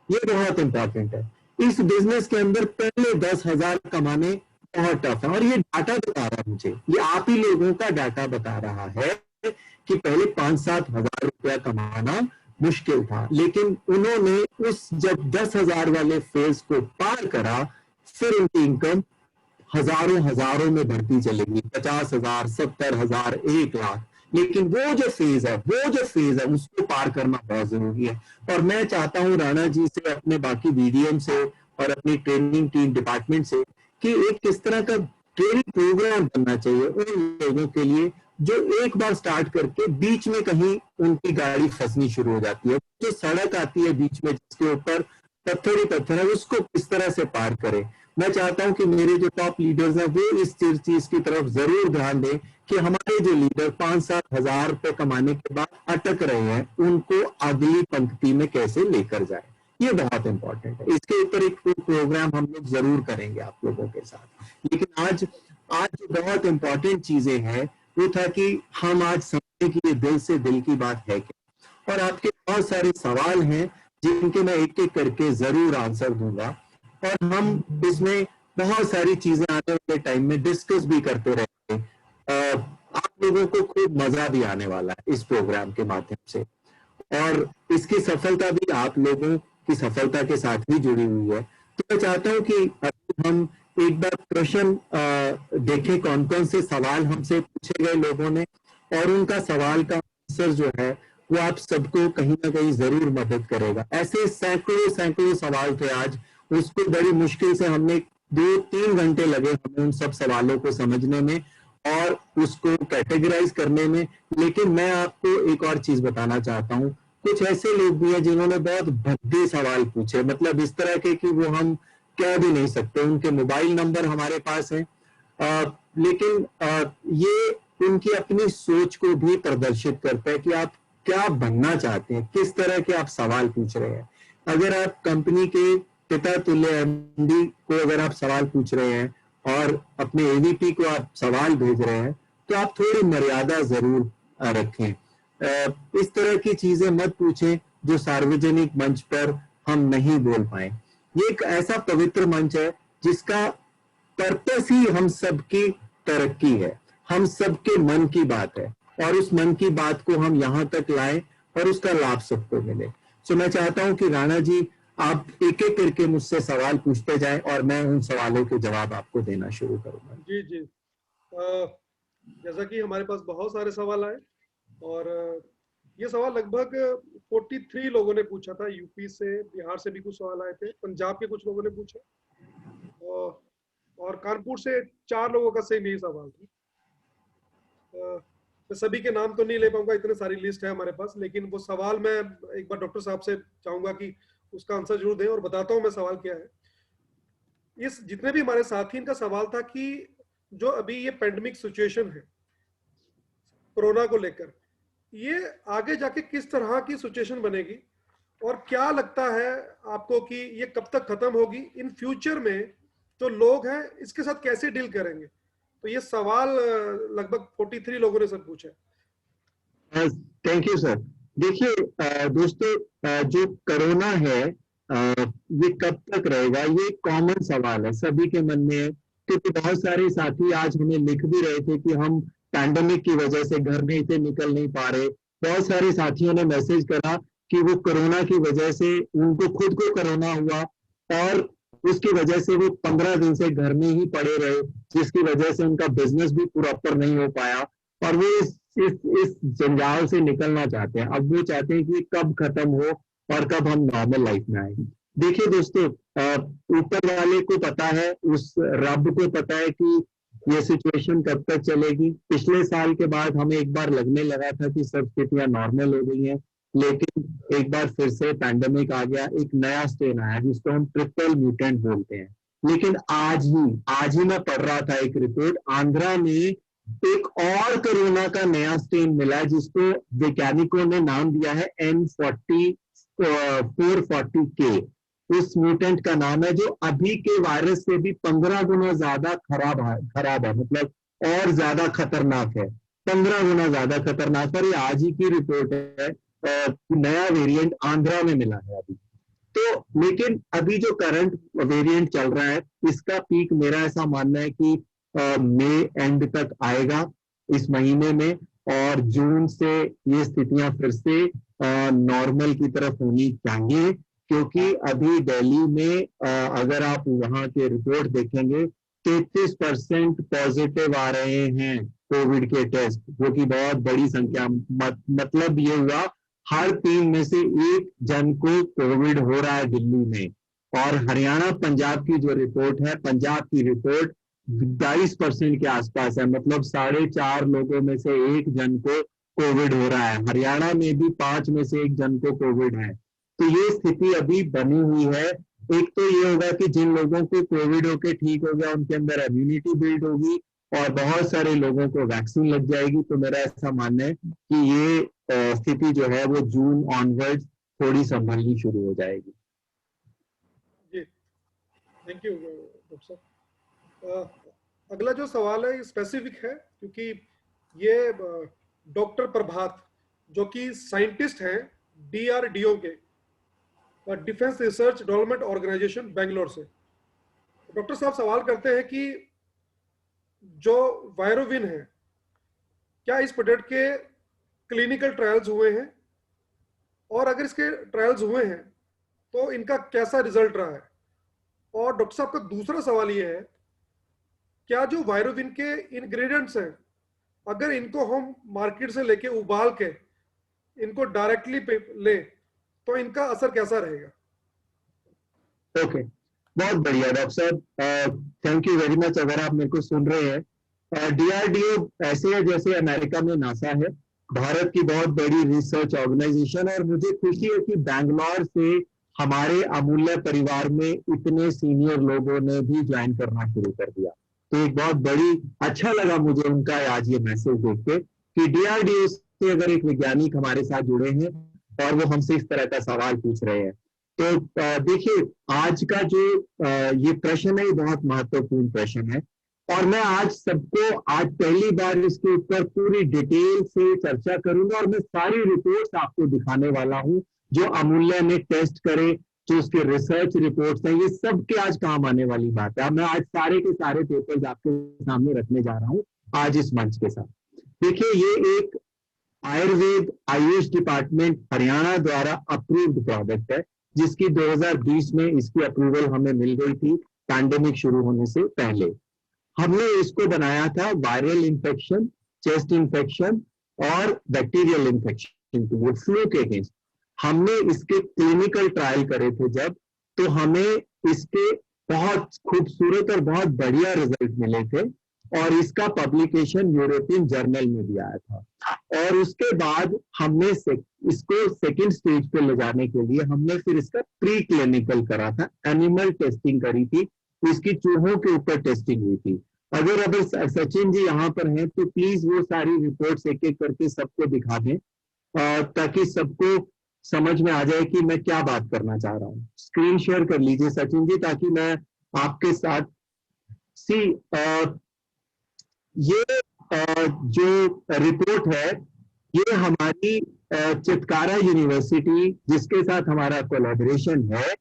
ये बहुत इंपॉर्टेंट है। इस बिजनेस के अंदर पहले 10,000 कमाने बहुत टफ है, और ये डाटा बता रहा है मुझे, ये आप ही लोगों का डाटा बता रहा है कि पहले 5-7 हजार रुपया कमाना मुश्किल था, लेकिन उन्होंने उस जब 10,000 वाले फेज को पार करा, फिर उनकी इनकम हजारों में बढ़ती चलेगी, 50,000, 70,000, 1 लाख। लेकिन वो जो फेज है उसको पार करना बहुत जरूरी है। और मैं चाहता हूं राणा जी से, अपने बाकी बीडीएम से और अपनी ट्रेनिंग टीम डिपार्टमेंट से कि एक किस तरह का ट्रेनिंग प्रोग्राम बनना चाहिए उन लोगों के लिए जो एक बार स्टार्ट करके बीच में कहीं उनकी गाड़ी फंसनी शुरू हो जाती है। जो सड़क आती है बीच में जिसके ऊपर पत्थर ही पत्थर है, उसको किस तरह से पार करें। मैं चाहता हूं कि मेरे जो टॉप लीडर्स हैं वो इस चीज की तरफ जरूर ध्यान दें कि हमारे जो लीडर 5-7 हजार रुपए कमाने के बाद अटक रहे हैं, उनको अगली पंक्ति में कैसे लेकर जाए। ये बहुत इंपॉर्टेंट है। इसके ऊपर एक प्रोग्राम हम लोग जरूर करेंगे आप लोगों के साथ। लेकिन आज जो बहुत इंपॉर्टेंट चीजें हैं वो था कि हम आज समझें कि ये दिल से दिल की बात है क्या। और आपके बहुत सारे सवाल हैं जिनके मैं एक एक करके जरूर आंसर दूंगा, और हम इसमें बहुत सारी चीजें आने वाले टाइम में डिस्कस भी करते रहेंगे। आप लोगों को खूब मजा भी आने वाला है इस प्रोग्राम के माध्यम से, और इसकी सफलता भी आप लोगों की सफलता के साथ ही जुड़ी हुई है। तो मैं चाहता हूं कि हम एक बार प्रश्न देखें, कौन कौन से सवाल हमसे पूछे गए लोगों ने, और उनका सवाल का आंसर जो है वो आप सबको कहीं ना कहीं जरूर मदद करेगा। ऐसे सैकड़ों सवाल थे आज, उसको बड़ी मुश्किल से हमने 2-3 घंटे लगे हमें उन सब सवालों को समझने में और उसको कैटेगराइज करने में। लेकिन मैं आपको एक और चीज बताना चाहता हूँ, कुछ ऐसे लोग भी हैं जिन्होंने बहुत भद्दे सवाल पूछे, मतलब इस तरह के कि वो हम कह भी नहीं सकते। उनके मोबाइल नंबर हमारे पास है, लेकिन ये उनकी अपनी सोच को भी प्रदर्शित करता है कि आप क्या बनना चाहते हैं, किस तरह के आप सवाल पूछ रहे हैं। अगर आप कंपनी के पिता तुल्य एमडी को अगर आप सवाल पूछ रहे हैं और अपने एवीपी को आप सवाल भेज रहे हैं, तो आप थोड़ी मर्यादा जरूर रखें। इस तरह की चीजें मत पूछें जो सार्वजनिक मंच पर हम नहीं बोल पाए। ये एक ऐसा पवित्र मंच है जिसका पर्पस ही हम सबकी तरक्की है, हम सबके मन की बात है, और उस मन की बात को हम यहाँ तक लाएं और उसका लाभ सबको मिले। सो मैं चाहता हूं कि राणा जी आप एक एक करके मुझसे सवाल पूछते जाएं और मैं उन सवालों के जवाब आपको देना शुरू करूंगा। जी जी, जैसा कि हमारे पास बहुत सारे सवाल आए, और ये सवाल लगभग 43 लोगों ने पूछा था। यूपी से, बिहार से भी कुछ सवाल आए थे, पंजाब के कुछ लोगों ने पूछा, और कानपुर से 4 लोगों का सेम यही सवाल था। मैं सभी के नाम तो नहीं ले पाऊंगा, इतने सारी लिस्ट है हमारे पास, लेकिन वो सवाल मैं एक बार डॉक्टर साहब से चाहूंगा कि उसका आंसर जरूर दें, और बताता हूं मैं सवाल क्या है। इस जितने भी हमारे साथी, इनका सवाल था कि जो अभी ये पेंडेमिक सिचुएशन है कोरोना को लेकर, ये आगे जाके किस तरह की सिचुएशन बनेगी, और क्या लगता है आपको कि ये कब तक खत्म होगी, इन फ्यूचर में जो लोग हैं इसके साथ कैसे डील करेंगे। तो ये सवाल लगभग 43 लोगों ने सर पूछा है। Thank you sir. देखिए दोस्तों, जो कोरोना है ये कब तक रहेगा, ये कॉमन सवाल है, सभी के मन में है। क्योंकि बहुत सारे साथी आज हमें लिख भी रहे थे कि हम पैंडेमिक की वजह से घर में से निकल नहीं पा रहे। बहुत सारे साथियों ने मैसेज करा कि वो कोरोना की वजह से उनको खुद को कोरोना हुआ और उसकी वजह से वो 15 दिन से घर में ही पड़े रहे, जिसकी वजह से उनका बिजनेस भी प्रॉपर नहीं हो पाया, और वो इस जंजाल से निकलना चाहते हैं। अब वो चाहते हैं कि कब खत्म हो और कब हम नॉर्मल लाइफ में आए। देखिए दोस्तों, ऊपर वाले को पता है, उस रब को पता है कि ये सिचुएशन कब तक चलेगी। पिछले साल के बाद हमें एक बार लगने लगा था कि सब स्थितियां नॉर्मल हो गई हैं, लेकिन एक बार फिर से पैंडेमिक आ गया, एक नया स्ट्रेन आया जिसको हम ट्रिपल म्यूटेंट बोलते हैं। लेकिन आज ही मैं पढ़ रहा था एक रिपोर्ट, आंध्रा में एक और कोरोना का नया स्ट्रेन मिला जिसको वैज्ञानिकों ने नाम दिया है N440K। उस म्यूटेंट का नाम है, जो अभी के वायरस से भी 15 गुना ज्यादा खराब है, मतलब और ज्यादा खतरनाक है, 15 गुना ज्यादा खतरनाक। और ये आज ही की रिपोर्ट है, नया वेरिएंट आंध्रा में मिला है अभी। तो लेकिन अभी जो करंट वेरिएंट चल रहा है, इसका पीक मेरा ऐसा मानना है कि मई एंड तक आएगा इस महीने में, और जून से ये स्थितियां फिर से नॉर्मल की तरफ होनी चाहिए। क्योंकि अभी दिल्ली में अगर आप वहां के रिपोर्ट देखेंगे, 33% पॉजिटिव आ रहे हैं कोविड के टेस्ट, जो कि बहुत बड़ी संख्या। मतलब ये हुआ हर 3 में से 1 जन को कोविड हो रहा है दिल्ली में। और हरियाणा पंजाब की जो रिपोर्ट है, पंजाब की रिपोर्ट 22% के आसपास है, मतलब 4.5 लोगों में से 1 जन को कोविड हो रहा है। हरियाणा में भी 5 में से 1 जन को कोविड है। तो ये स्थिति अभी बनी हुई है। एक तो ये होगा कि जिन लोगों को कोविड होके ठीक हो गया, उनके अंदर इम्यूनिटी बिल्ड होगी और बहुत सारे लोगों को वैक्सीन लग जाएगी। तो मेरा ऐसा मानना है कि ये स्थिति जो है वो जून ऑनवर्ड थोड़ी संभलनी शुरू हो जाएगी। जी, थैंक यू डॉक्टर साहब। अगला जो सवाल है स्पेसिफिक है, क्योंकि ये डॉक्टर प्रभात जो कि साइंटिस्ट हैं DRDO के, defence research development organisation Bangalore से। डॉक्टर साहब सवाल करते हैं कि जो वायरोविन है, क्या इस प्रोडक्ट के क्लिनिकल ट्रायल्स हुए हैं, और अगर इसके ट्रायल्स हुए हैं तो इनका कैसा रिजल्ट रहा है। और डॉक्टर साहब का दूसरा सवाल ये है, क्या जो वायरोविन के इंग्रेडिएंट्स हैं, अगर इनको हम मार्केट से लेके उबाल के इनको डायरेक्टली ले तो इनका असर कैसा रहेगा। ओके, बहुत बढ़िया डॉक्टर साहब, थैंक यू वेरी मच। अगर आप मेरे को सुन रहे हैं, DRDO ऐसे है जैसे अमेरिका में नासा है, भारत की बहुत बड़ी रिसर्च ऑर्गेनाइजेशन है। और मुझे खुशी है कि बैंगलोर से हमारे अमूल्य परिवार में इतने सीनियर लोगों ने भी ज्वाइन करना शुरू कर दिया। तो एक बहुत बड़ी अच्छा लगा मुझे उनका आज ये मैसेज देख के कि DRDO से अगर एक वैज्ञानिक हमारे साथ जुड़े हैं और वो हमसे इस तरह का सवाल पूछ रहे हैं। तो देखिए, आज का जो ये प्रश्न है, ये बहुत महत्वपूर्ण प्रश्न है। और मैं आज पहली बार इसके ऊपर पूरी डिटेल से चर्चा करूंगा और मैं सारी रिपोर्ट्स आपको दिखाने वाला हूं जो अमूल्य ने टेस्ट करे, जो उसके रिसर्च रिपोर्ट्स हैं, ये सब के आज काम आने वाली बात है। मैं आज सारे के सारे पेपर्स आपके सामने रखने जा रहा हूं आज इस मंच के साथ। देखिए, ये एक आयुर्वेद आयुष डिपार्टमेंट हरियाणा द्वारा अप्रूव्ड प्रोडक्ट है, जिसकी 2020 में इसकी अप्रूवल हमें मिल गई थी पैंडेमिक शुरू होने से पहले। हमने इसको बनाया था वायरल इंफेक्शन, चेस्ट इंफेक्शन और बैक्टीरियल इंफेक्शन के लिए, फ्लू के अगेंस्ट। हमने इसके क्लिनिकल ट्रायल करे थे जब, तो हमें इसके बहुत खूबसूरत और बहुत बढ़िया रिजल्ट मिले थे और इसका पब्लिकेशन यूरोपियन जर्नल में भी आया था। और उसके बाद हमने इसको सेकंड स्टेज पे ले जाने के लिए हमने फिर इसका प्री क्लिनिकल करा था, एनिमल टेस्टिंग करी थी, इसकी चूहों के ऊपर टेस्टिंग हुई थी। अगर सचिन जी यहाँ पर हैं तो प्लीज वो सारी रिपोर्ट्स एक एक करके सबको दिखा दें ताकि सबको समझ में आ जाए कि मैं क्या बात करना चाह रहा हूँ। स्क्रीन शेयर कर लीजिए सचिन जी, ताकि मैं आपके साथ ये जो रिपोर्ट है ये हमारी चितकारा यूनिवर्सिटी जिसके साथ हमारा कोलैबोरेशन है,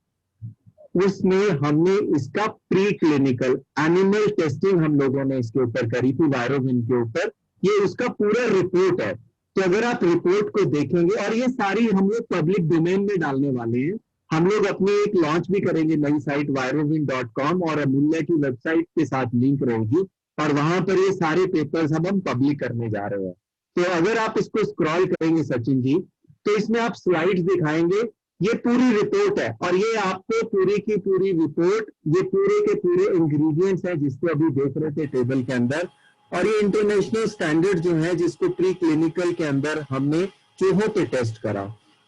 उसमें हमने इसका प्री क्लिनिकल एनिमल टेस्टिंग हम लोगों ने इसके ऊपर करी थी, वायरोविन के ऊपर। ये उसका पूरा रिपोर्ट है। तो अगर आप रिपोर्ट को देखेंगे, और ये सारी हम लोग पब्लिक डोमेन में डालने वाले हैं, हम लोग अपनी एक लॉन्च भी करेंगे नई साइट virovin.com और अमूल्य की वेबसाइट के साथ लिंक रहेगी और वहां पर ये सारे पेपर्स हम पब्लिक करने जा रहे हैं। तो अगर आप इसको स्क्रॉल करेंगे सचिन जी, तो इसमें आप स्लाइड्स दिखाएंगे, ये पूरी रिपोर्ट है और ये आपको पूरी की पूरी रिपोर्ट, ये पूरे के पूरे इंग्रेडिएंट्स हैं जिसको अभी देख रहे थे टेबल के अंदर, और ये इंटरनेशनल स्टैंडर्ड जो है जिसको प्री क्लिनिकल के अंदर हमने चूहों पे टेस्ट करा।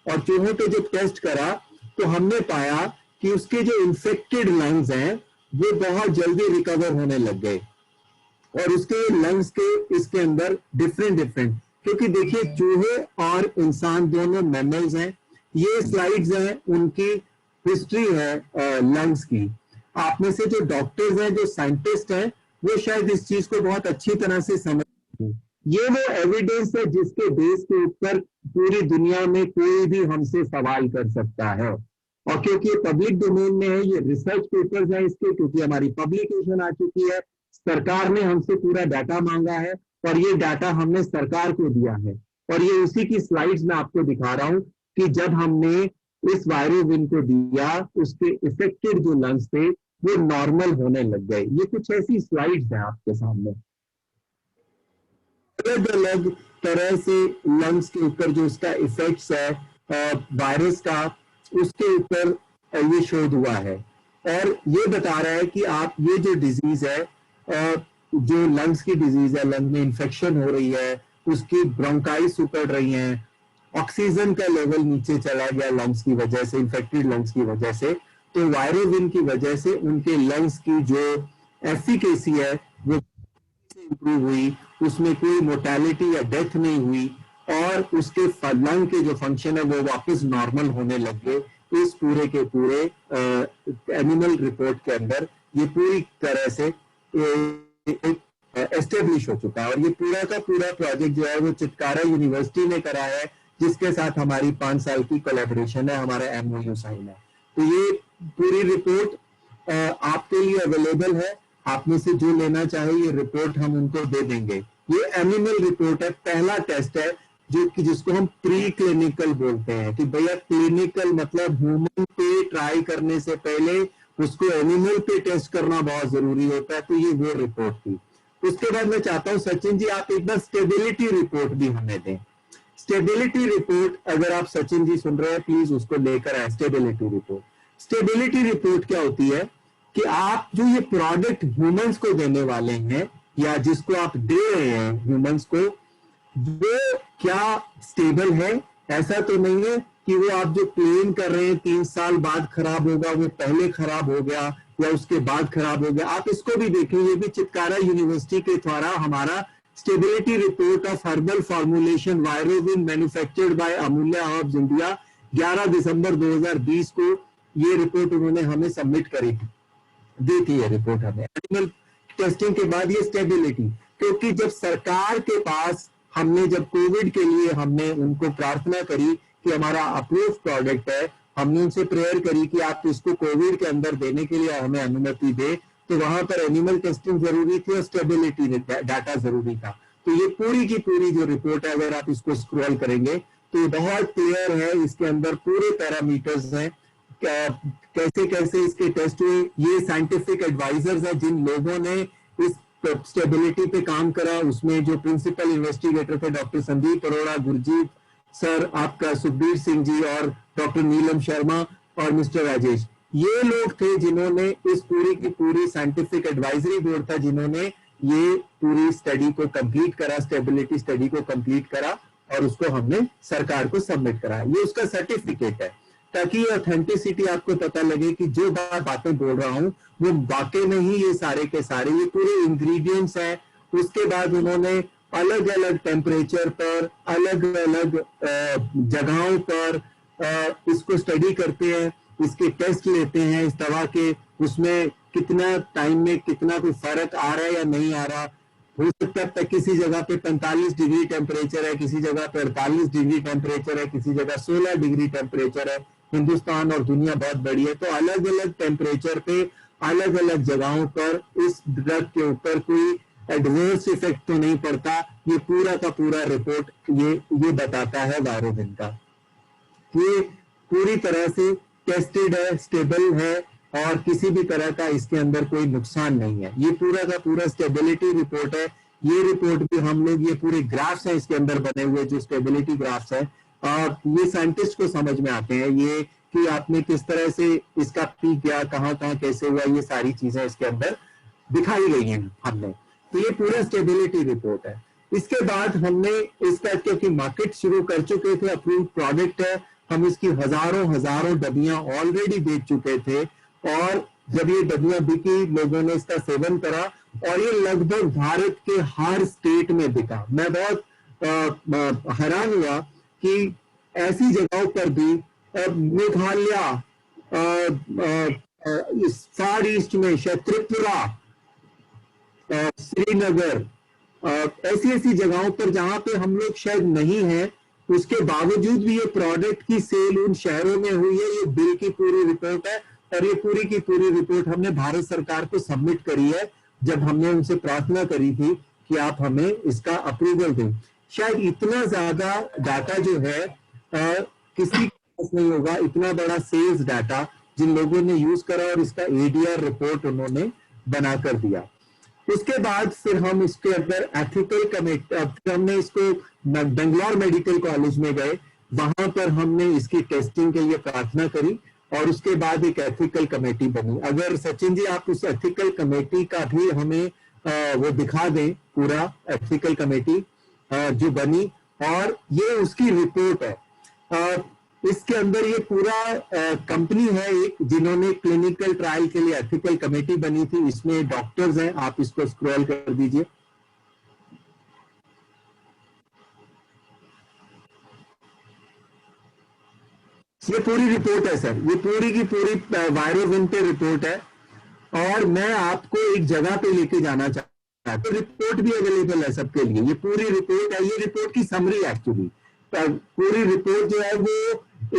और चूहों पे जब टेस्ट करा तो हमने पाया कि उसके जो इन्फेक्टेड लंग्स हैं वो बहुत जल्दी रिकवर होने लग गए और उसके लंग्स के इसके अंदर डिफरेंट, क्योंकि देखिए चूहे और इंसान दोनों मैमल्स हैं। ये स्लाइड्स हैं उनकी हिस्ट्री है लंग्स की। आप में से जो डॉक्टर्स हैं, जो साइंटिस्ट हैं, वो शायद इस चीज को बहुत अच्छी तरह से समझ। ये वो एविडेंस है जिसके बेस के ऊपर पूरी दुनिया में कोई भी हमसे सवाल कर सकता है। और क्योंकि ये पब्लिक डोमेन में है, ये रिसर्च पेपर्स हैं इसके, क्योंकि हमारी पब्लिकेशन आ चुकी है, सरकार ने हमसे पूरा डाटा मांगा है और ये डाटा हमने सरकार को दिया है। और ये उसी की स्लाइड्स में आपको दिखा रहा हूं कि जब हमने इस वायरोविन को दिया, उसके इफेक्टेड जो लंग्स थे वो नॉर्मल होने लग गए। ये कुछ ऐसी स्लाइड्स हैं आपके सामने। अलग अलग तरह से लंग्स के ऊपर जो उसका इफेक्ट्स है वायरस का, उसके ऊपर ये शोध हुआ है और ये बता रहा है कि आप ये जो डिजीज है, जो लंग्स की डिजीज है, लंग में इंफेक्शन हो रही है, उसकी ब्रोंकाइटिस उकड़ रही है, ऑक्सीजन का लेवल नीचे चला गया लंग्स की वजह से, इन्फेक्टेड लंग्स की वजह से, तो वायरोविन की वजह से उनके लंग्स की जो एफिकेसी है वो इंप्रूव हुई, उसमें कोई मोर्टेलिटी या डेथ नहीं हुई और उसके लंग के जो फंक्शन है वो वापस नॉर्मल होने लग गए। इस पूरे के पूरे एनिमल रिपोर्ट के अंदर ये पूरी तरह से एस्टेब्लिश हो चुका है। और ये पूरा का पूरा प्रोजेक्ट जो है वो चितकारा यूनिवर्सिटी ने कराया है, जिसके साथ हमारी 5 साल की कोलैबोरेशन है, हमारा MOU साइन है। तो ये पूरी रिपोर्ट आपके लिए अवेलेबल है, आप में से जो लेना चाहे ये रिपोर्ट हम उनको दे देंगे। ये एनिमल रिपोर्ट है, पहला टेस्ट है जिसको हम प्री क्लिनिकल बोलते हैं कि भैया क्लिनिकल मतलब ह्यूमन पे ट्राई करने से पहले उसको एनिमल पे टेस्ट करना बहुत जरूरी होता है। तो ये वो रिपोर्ट थी। उसके बाद मैं चाहता हूं सचिन जी आप एक बार स्टेबिलिटी रिपोर्ट भी हमें दें। स्टेबिलिटी रिपोर्ट अगर आप सचिन जी सुन रहे हैं प्लीज उसको लेकर आए। स्टेबिलिटी रिपोर्ट क्या होती है कि आप जो ये प्रोडक्ट ह्यूमंस को देने वाले हैं या जिसको आप दे रहे हैं ह्यूमंस को, वो क्या स्टेबल है। ऐसा तो नहीं है कि वो आप जो क्लेम कर रहे हैं 3 साल बाद खराब होगा, वो पहले खराब हो गया या उसके बाद खराब हो गया। आप इसको भी देखें, ये भी चितकारा यूनिवर्सिटी के द्वारा हमारा stability report of herbal formulation Virowin manufactured by Amulya herbs India 11 दिसंबर 2020 को ये रिपोर्ट उन्होंने हमें सबमिट करी थी, दी थी ये रिपोर्ट हमें। एनिमल टेस्टिंग के बाद ये स्टेबिलिटी, क्योंकि जब सरकार के पास हमने जब कोविड के लिए हमने उनको प्रार्थना करी कि हमारा अप्रूव प्रोडक्ट है, हमने उनसे प्रेयर करी कि आप इसको कोविड के अंदर देने के लिए हमें अनुमति दे, तो वहां पर एनिमल टेस्टिंग जरूरी थी और स्टेबिलिटी डाटा जरूरी था। तो ये पूरी की पूरी जो रिपोर्ट है, अगर आप इसको स्क्रॉल करेंगे तो ये बहुत क्लियर है, इसके अंदर पूरे पैरामीटर्स हैं, कैसे कैसे इसके टेस्ट हुए। ये साइंटिफिक एडवाइजर्स हैं जिन लोगों ने इस स्टेबिलिटी पे काम करा, उसमें जो प्रिंसिपल इन्वेस्टिगेटर थे डॉक्टर संदीप अरोड़ा, गुरजीत सर, आपका सुखबीर सिंह जी और डॉक्टर नीलम शर्मा और मिस्टर राजेश, ये लोग थे जिन्होंने इस पूरी की पूरी साइंटिफिक एडवाइजरी बोर्ड था जिन्होंने ये पूरी स्टडी को कंप्लीट करा, स्टेबिलिटी स्टडी को कंप्लीट करा और उसको हमने सरकार को सबमिट करा। ये उसका सर्टिफिकेट है, ताकि ऑथेंटिसिटी आपको पता लगे कि जो बातें बोल रहा हूं वो वाकई में ही ये सारे के सारे ये पूरे इंग्रेडिएंट्स हैं। उसके बाद उन्होंने अलग अलग टेम्परेचर पर, अलग अलग जगहों पर इसको स्टडी करते हैं, इसके टेस्ट लेते हैं इस दवा के, उसमें कितना टाइम में कितना कोई फर्क आ रहा है या नहीं आ रहा। हो सकता है किसी जगह पे 45 डिग्री टेम्परेचर है, किसी जगह पे 48 डिग्री टेम्परेचर है, किसी जगह 16 डिग्री टेम्परेचर है। हिंदुस्तान और दुनिया बहुत बड़ी है, तो अलग अलग टेम्परेचर पे अलग अलग जगहों पर इस ड्रग के ऊपर कोई एडवर्स इफेक्ट तो नहीं पड़ता। ये पूरा का पूरा रिपोर्ट ये बताता है वायरोविन का। ये पूरी तरह से टेस्टेड है, स्टेबल है और किसी भी तरह का इसके अंदर कोई नुकसान नहीं है। ये पूरा का पूरा स्टेबिलिटी रिपोर्ट है। ये रिपोर्ट भी हम लोग, ये पूरे ग्राफ्स हैं इसके अंदर बने हुए जो स्टेबिलिटी ग्राफ्स है, और ये साइंटिस्ट को समझ में आते हैं ये कि आपने किस तरह से इसका पीक गया, कहाँ कहाँ कैसे हुआ, ये सारी चीजें इसके अंदर दिखाई गई हैं हमने। तो ये पूरा स्टेबिलिटी रिपोर्ट है। इसके बाद हमने इसका, क्योंकि मार्केट शुरू कर चुके थे, अप्रूव्ड प्रोडक्ट है, हम इसकी हजारों डब्बियां ऑलरेडी बेच चुके थे, और जब ये डब्बियां बिकी लोगों ने इसका सेवन करा और ये लगभग भारत के हर स्टेट में बिका। मैं बहुत हैरान हुआ कि ऐसी जगहों पर भी, मेघालय, फार ईस्ट में त्रिपुरा, श्रीनगर, ऐसी जगहों पर जहां पे हम लोग शायद नहीं है, उसके बावजूद भी ये प्रोडक्ट की सेल उन शहरों में हुई है। ये बिल की पूरी रिपोर्ट है और ये पूरी की पूरी रिपोर्ट हमने भारत सरकार को सबमिट करी है, जब हमने उनसे प्रार्थना करी थी कि आप हमें इसका अप्रूवल दें। शायद इतना ज्यादा डाटा जो है किसी के पास नहीं होगा, इतना बड़ा सेल्स डाटा जिन लोगों ने यूज करा, और इसका एडीआर रिपोर्ट उन्होंने बनाकर दिया। उसके बाद फिर हम इसके अंदर एथिकल कमेटी, हमने इसको बेंगलोर मेडिकल कॉलेज में गए, वहां पर हमने इसकी टेस्टिंग के लिए प्रार्थना करी और उसके बाद एक एथिकल कमेटी बनी। अगर सचिन जी आप उस एथिकल कमेटी का भी हमें वो दिखा दें, पूरा एथिकल कमेटी जो बनी, और ये उसकी रिपोर्ट है। इसके अंदर ये पूरा कंपनी है एक, जिन्होंने क्लिनिकल ट्रायल के लिए एथिकल कमेटी बनी थी, इसमें डॉक्टर्स हैं, आप इसको स्क्रॉल कर दीजिए। ये पूरी रिपोर्ट है सर, ये पूरी की पूरी वायरोविन पे रिपोर्ट है, और मैं आपको एक जगह पे लेके जाना चाहता हूं। तो रिपोर्ट भी अवेलेबल है सबके लिए, ये पूरी रिपोर्ट है, ये रिपोर्ट की समरी एक्चुअली, पूरी रिपोर्ट जो है वो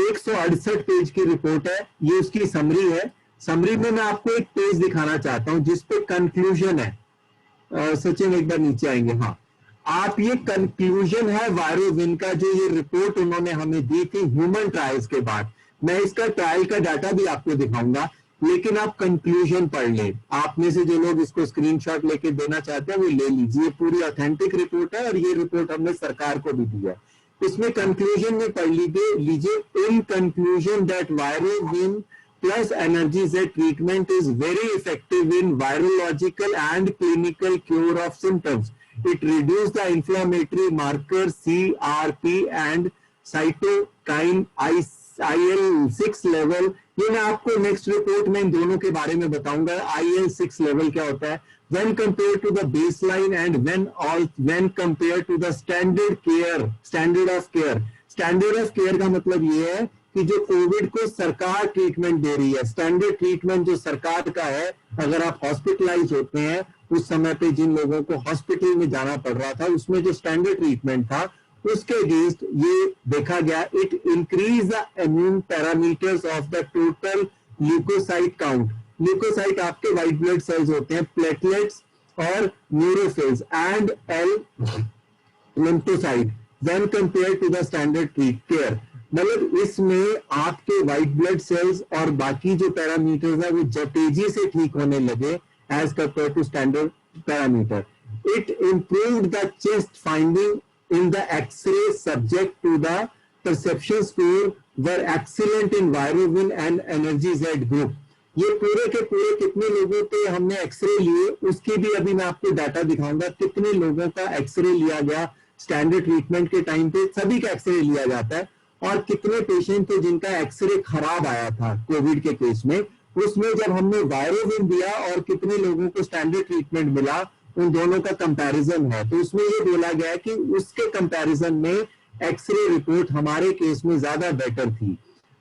168 पेज की रिपोर्ट है, ये उसकी समरी है। समरी में मैं आपको एक पेज दिखाना चाहता हूं जिसपे कंक्लूजन है। सचिन एक बार नीचे आएंगे, हाँ, आप, ये कंक्लूजन है वायरोविन का, जो ये रिपोर्ट उन्होंने हमें दी थी ह्यूमन ट्रायल्स के बाद। मैं इसका ट्रायल का डाटा भी आपको दिखाऊंगा, लेकिन आप कंक्लूजन पढ़ लें। आप में से जो लोग इसको स्क्रीनशॉट लेके देना चाहते हैं वो ले लीजिए, पूरी ऑथेंटिक रिपोर्ट है और ये रिपोर्ट हमने सरकार को भी दी है। इसमें कंक्लूजन में पढ़ लीजिए, in conclusion that Virowin plus Energize treatment is very effective in virological and clinical cure of symptoms. It reduces the inflammatory markers CRP and cytokine IL-6 level. ये मैं आपको नेक्स्ट रिपोर्ट में इन दोनों के बारे में बताऊंगा। IL-6 लेवल क्या होता है when compared to the baseline and when compared to the standard of care. Standard of care का मतलब ये है कि जो कोविड को सरकार ट्रीटमेंट दे रही है, स्टैंडर्ड ट्रीटमेंट जो सरकार का है, अगर आप हॉस्पिटलाइज होते हैं उस समय पे जिन लोगों को हॉस्पिटल में जाना पड़ रहा था, उसमें जो स्टैंडर्ड ट्रीटमेंट था उसके अगेंस्ट ये देखा गया, it increase the immune parameters of the total leucocyte count. Leucocyte आपके व्हाइट ब्लड सेल्स होते हैं, प्लेटलेट्स और neutrophils and L lymphocyte when compared to the standard care। मतलब इसमें आपके व्हाइट ब्लड सेल्स और बाकी जो पैरामीटर्स है वो तेजी से ठीक होने लगे as compare to standard parameter. It improved the chest finding in the X ray subject to the perception score were excellent in Virowin and Energize group. ये पूरे के पूरे कितने लोगों के हमने एक्सरे लिए उसकी भी अभी मैं आपको डाटा दिखाऊंगा, कितने लोगों का एक्सरे लिया गया स्टैंडर्ड ट्रीटमेंट के टाइम पे, सभी का एक्सरे लिया जाता है, और कितने पेशेंट थे जिनका एक्सरे खराब आया था कोविड के केस में, उसमें जब हमने वायरोविन दिया और कितने लोगों को स्टैंडर्ड ट्रीटमेंट मिला, उन दोनों का कंपैरिजन है। तो उसमें ये बोला गया कि उसके कंपैरिजन में एक्सरे रिपोर्ट हमारे केस में ज्यादा बेटर थी।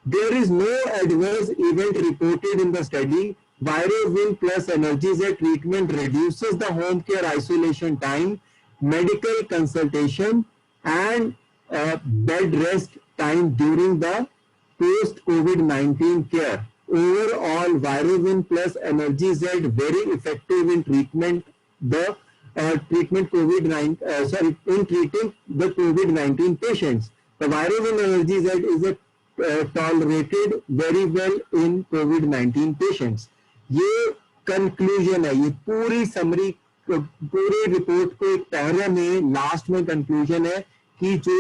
There is no adverse event reported in the study. Virovin plus Energized treatment reduces the home care isolation time, medical consultation, and bed rest time during the post-COVID-19 care. Overall, Virovin plus Energized very effective in treatment the in treating the COVID-19 patients. The Virovin Energized is a tolerated very well in COVID-19 patients। ये conclusion है, ये पूरी summary पूरी report को एक para में last में conclusion है कि जो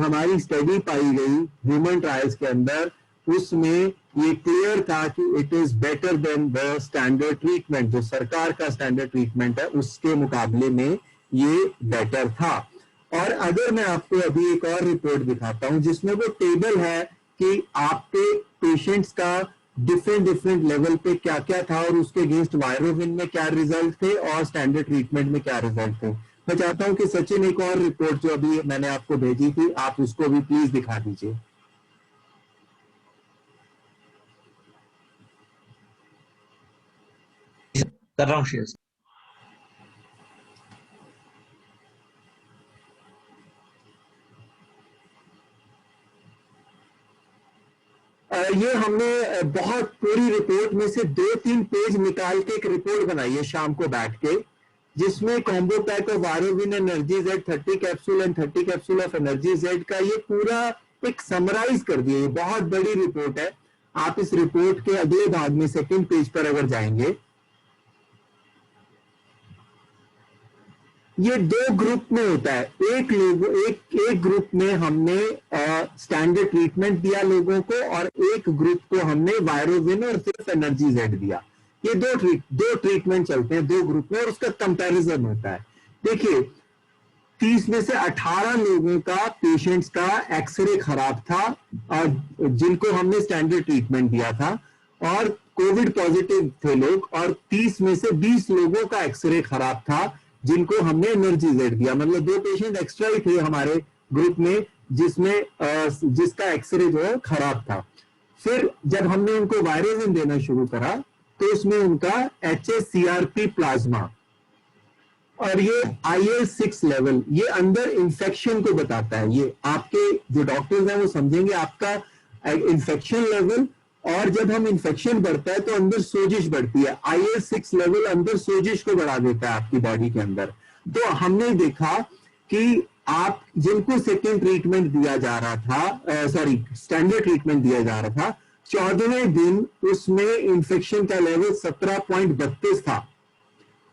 हमारी स्टडी पाई गई ह्यूमन ट्रायल्स के अंदर उसमें ये क्लियर था कि it is better than the standard treatment. जो सरकार का स्टैंडर्ड ट्रीटमेंट है उसके मुकाबले में ये बेटर था। और अगर मैं आपको अभी एक और रिपोर्ट दिखाता हूं जिसमें वो टेबल है कि आपके पेशेंट्स का डिफरेंट लेवल पे क्या क्या था और उसके अगेंस्ट वायरोविन में क्या रिजल्ट थे और स्टैंडर्ड ट्रीटमेंट में क्या रिजल्ट थे। मैं चाहता हूं कि सचिन एक और रिपोर्ट जो अभी मैंने आपको भेजी थी आप उसको भी प्लीज दिखा दीजिए। कर रहा हूं शेयर। ये हमने बहुत पूरी रिपोर्ट में से 2-3 पेज निकाल के एक रिपोर्ट बनाई है शाम को बैठ के, जिसमें combo pack of Virovin energy Z 30 capsule and 30 capsule of energy Z का ये पूरा एक समराइज कर दिया। बहुत बड़ी रिपोर्ट है। आप इस रिपोर्ट के अगले भाग में सेकंड पेज पर अगर जाएंगे, ये 2 ग्रुप में होता है। एक ग्रुप में हमने स्टैंडर्ड ट्रीटमेंट दिया लोगों को और एक ग्रुप को हमने वायरोविन और सिर्फ एनर्जी जेड दिया। ये दो ट्रीटमेंट चलते हैं 2 ग्रुप में और उसका कंपैरिजन होता है। देखिए 30 में से 18 लोगों का पेशेंट्स का एक्सरे खराब था और जिनको हमने स्टैंडर्ड ट्रीटमेंट दिया था, और कोविड पॉजिटिव थे लोग, और 30 में से 20 लोगों का एक्सरे खराब था जिनको हमने एनर्जी जेड दिया। मतलब 2 पेशेंट एक्स्ट्रा ही थे हमारे ग्रुप में जिसका एक्सरे जो है खराब था। फिर जब हमने उनको वायरोविन देना शुरू करा तो उसमें उनका HSCRP प्लाज्मा और ये IL-6 लेवल, ये अंदर इंफेक्शन को बताता है। ये आपके जो डॉक्टर्स हैं वो समझेंगे आपका इंफेक्शन लेवल, और जब हम इंफेक्शन बढ़ता है तो अंदर सोजिश बढ़ती है। IL-6 लेवल अंदर सोजिश को बढ़ा देता है आपकी बॉडी के अंदर। तो हमने देखा कि आप जिनको सेकेंड ट्रीटमेंट दिया जा रहा था, स्टैंडर्ड ट्रीटमेंट दिया जा रहा था, 14वें दिन उसमें इंफेक्शन का लेवल 17.32 था,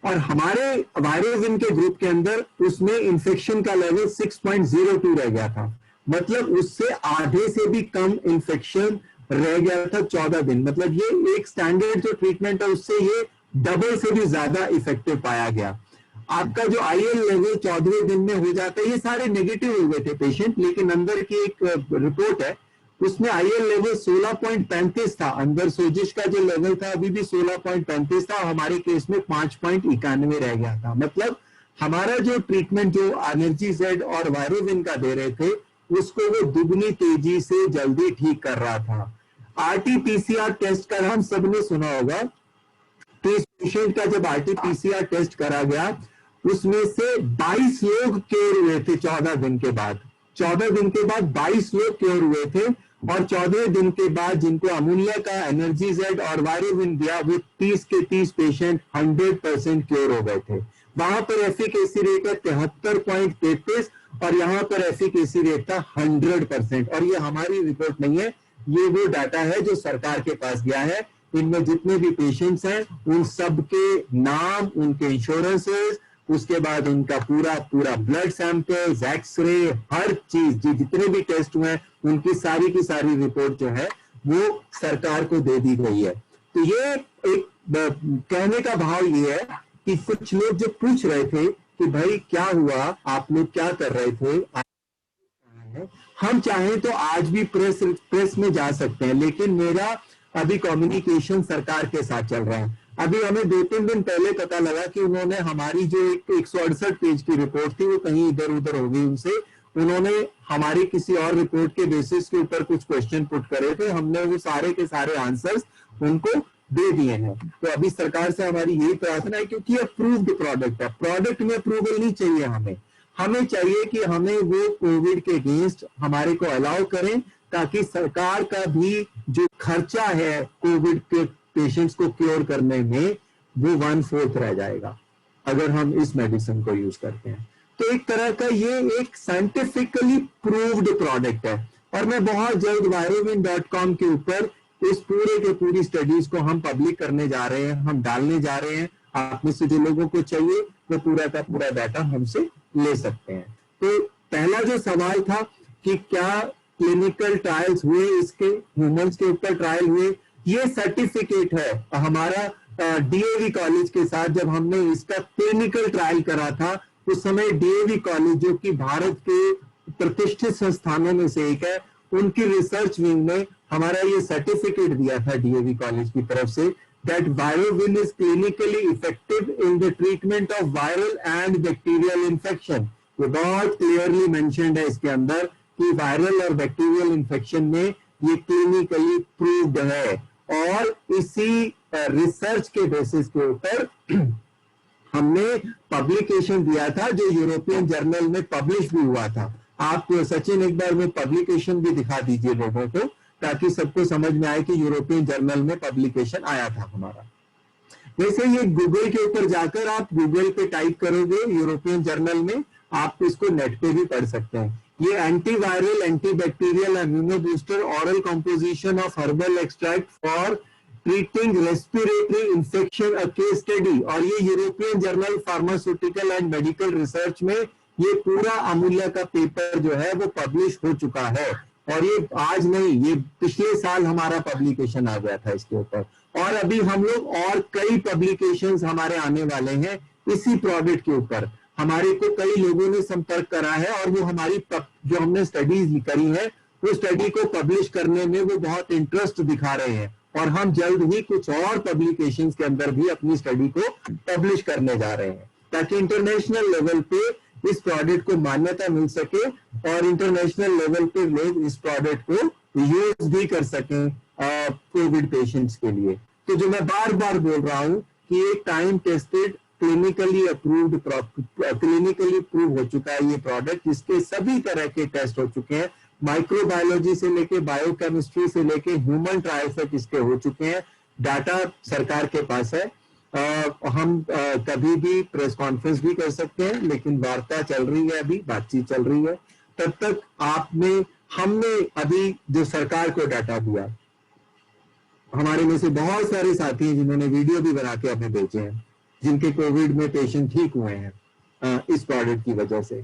और हमारे वायरोविन के ग्रुप के अंदर उसमें इंफेक्शन का लेवल 6.02 रह गया था। मतलब उससे आधे से भी कम इंफेक्शन रह गया था 14 दिन। मतलब ये एक स्टैंडर्ड जो ट्रीटमेंट है उससे ये डबल से भी ज्यादा इफेक्टिव पाया गया। आपका जो IL लेवल 14वें दिन में हो जाता है, ये सारे नेगेटिव हो गए थे पेशेंट, लेकिन अंदर की एक रिपोर्ट है उसमें IL लेवल 16.35 था। अंदर सोजिश का जो लेवल था अभी भी 16.35 था, हमारे केस में 5.91 रह गया था। मतलब हमारा जो ट्रीटमेंट जो एनर्जी जेड और वायरोविन का दे रहे थे उसको वो दुगनी तेजी से जल्दी ठीक कर रहा था। RT-PCR टेस्ट का हम सबने सुना होगा, 30 पेशेंट का जब RT-PCR टेस्ट करा गया, उसमें से 22 लोग क्योर हुए थे 14 दिन के बाद। 14 दिन के बाद 22 लोग क्योर हुए थे, और 14 दिन के बाद जिनको अमूल्य का एनर्जीजेड और वायरोविन दिया, वो 30 के 30 पेशेंट 100% क्योर हो गए थे। वहां पर एफिकेसी रेट है 73.33 और यहाँ पर एफिकेसी रेट था 100%। और ये हमारी रिपोर्ट नहीं है, ये वो डाटा है जो सरकार के पास गया है। इनमें जितने भी पेशेंट्स हैं उन सबके नाम, उनके इंश्योरेंसेस, उसके बाद उनका पूरा ब्लड सैंपल्स, एक्सरे, हर चीज, जितने भी टेस्ट हुए हैं उनकी सारी की सारी रिपोर्ट जो है वो सरकार को दे दी गई है। तो ये एक कहने का भाव ये है कि कुछ लोग जो पूछ रहे थे कि भाई क्या हुआ, आप लोग क्या कर रहे थे, हम चाहें तो आज भी प्रेस में जा सकते हैं, लेकिन मेरा अभी कम्युनिकेशन सरकार के साथ चल रहा है। अभी हमें 2-3 दिन पहले पता लगा कि उन्होंने हमारी जो 168 पेज की रिपोर्ट थी वो कहीं इधर उधर हो गई उनसे। उन्होंने हमारी किसी और रिपोर्ट के बेसिस के ऊपर कुछ क्वेश्चन पुट करे थे, हमने वो सारे के सारे आंसर्स उनको दे दिए हैं। तो अभी सरकार से हमारी यही प्रार्थना है, क्योंकि अप्रूव्ड प्रोडक्ट है, प्रोडक्ट में अप्रूवल नहीं चाहिए हमें चाहिए कि हमें वो कोविड के अगेंस्ट हमारे को अलाउ करें, ताकि सरकार का भी जो खर्चा है कोविड के पेशेंट्स को क्योर करने में वो 1/4 रह जाएगा अगर हम इस मेडिसिन को यूज करते हैं। तो एक तरह का ये एक साइंटिफिकली प्रूव्ड प्रोडक्ट है, और मैं बहुत जल्द virovin.com के ऊपर इस पूरे के पूरी स्टडीज को हम पब्लिक करने जा रहे हैं, हम डालने जा रहे हैं। आप में से जो लोगों को चाहिए वो पूरा का पूरा डाटा हमसे ले सकते हैं। तो पहला जो सवाल था कि क्या क्लिनिकल ट्रायल्स हुए, इसके ह्यूमंस के ऊपर ट्रायल हुए, ये सर्टिफिकेट है हमारा डीएवी कॉलेज के साथ। जब हमने इसका क्लिनिकल ट्रायल करा था उस समय डीएवी कॉलेज, जो कि भारत के प्रतिष्ठित संस्थानों में से एक है, उनकी रिसर्च विंग ने हमारा ये सर्टिफिकेट दिया था डीएवी कॉलेज की तरफ से, that Virovin is clinically effective in the treatment of viral and bacterial infection। ये बहुत क्लियरली मेंशन्ड है इसके अंदर कि वायरल और बैक्टीरियल इन्फेक्शन में ये क्लिनिकली प्रूव्ड है, और इसी रिसर्च के बेसिस के ऊपर हमने पब्लिकेशन दिया था जो यूरोपियन जर्नल में पब्लिश भी हुआ था। आप सचिन एक बार में पब्लिकेशन भी दिखा दीजिए लोगों को, ताकि सबको समझ में आए कि यूरोपियन जर्नल में पब्लिकेशन आया था हमारा। वैसे ये गूगल के ऊपर जाकर आप गूगल पे टाइप करोगे यूरोपियन जर्नल में, आप इसको नेट पे भी पढ़ सकते हैं। ये antiviral, antibacterial, immuno booster ऑरल composition of herbal extract for treating respiratory infection a case study, और ये European journal pharmaceutical and medical research में ये पूरा अमूल्य का पेपर जो है वो पब्लिश हो चुका है। और ये आज नहीं, ये पिछले साल हमारा पब्लिकेशन आ गया था इसके ऊपर, और अभी हम लोग और कई पब्लिकेशंस हमारे आने वाले हैं इसी प्रोडक्ट के ऊपर। हमारे को कई लोगों ने संपर्क करा है और वो हमारी जो हमने स्टडीज करी है वो स्टडी को पब्लिश करने में वो बहुत इंटरेस्ट दिखा रहे हैं, और हम जल्द ही कुछ और पब्लिकेशंस के अंदर भी अपनी स्टडी को पब्लिश करने जा रहे हैं, ताकि इंटरनेशनल लेवल पे इस प्रोडक्ट को मान्यता मिल सके और इंटरनेशनल लेवल पे लोग इस प्रोडक्ट को यूज भी कर सकें कोविड पेशेंट्स के लिए। तो जो मैं बार बार बोल रहा हूं कि एक time tested, clinically approved, clinically prove हो चुका है ये प्रोडक्ट, जिसके सभी तरह के टेस्ट हो चुके हैं, माइक्रोबायोलॉजी से लेके बायोकेमिस्ट्री से लेके ह्यूमन ट्रायल तक इसके हो चुके हैं। डाटा सरकार के पास है। हम कभी भी प्रेस कॉन्फ्रेंस भी कर सकते हैं, लेकिन वार्ता चल रही है, अभी बातचीत चल रही है। तब तक हमने अभी जो सरकार को डाटा दिया, हमारे में से बहुत सारे साथी हैं जिन्होंने वीडियो भी बना के हमें भेजे हैं, जिनके कोविड में पेशेंट ठीक हुए हैं इस प्रोडक्ट की वजह से।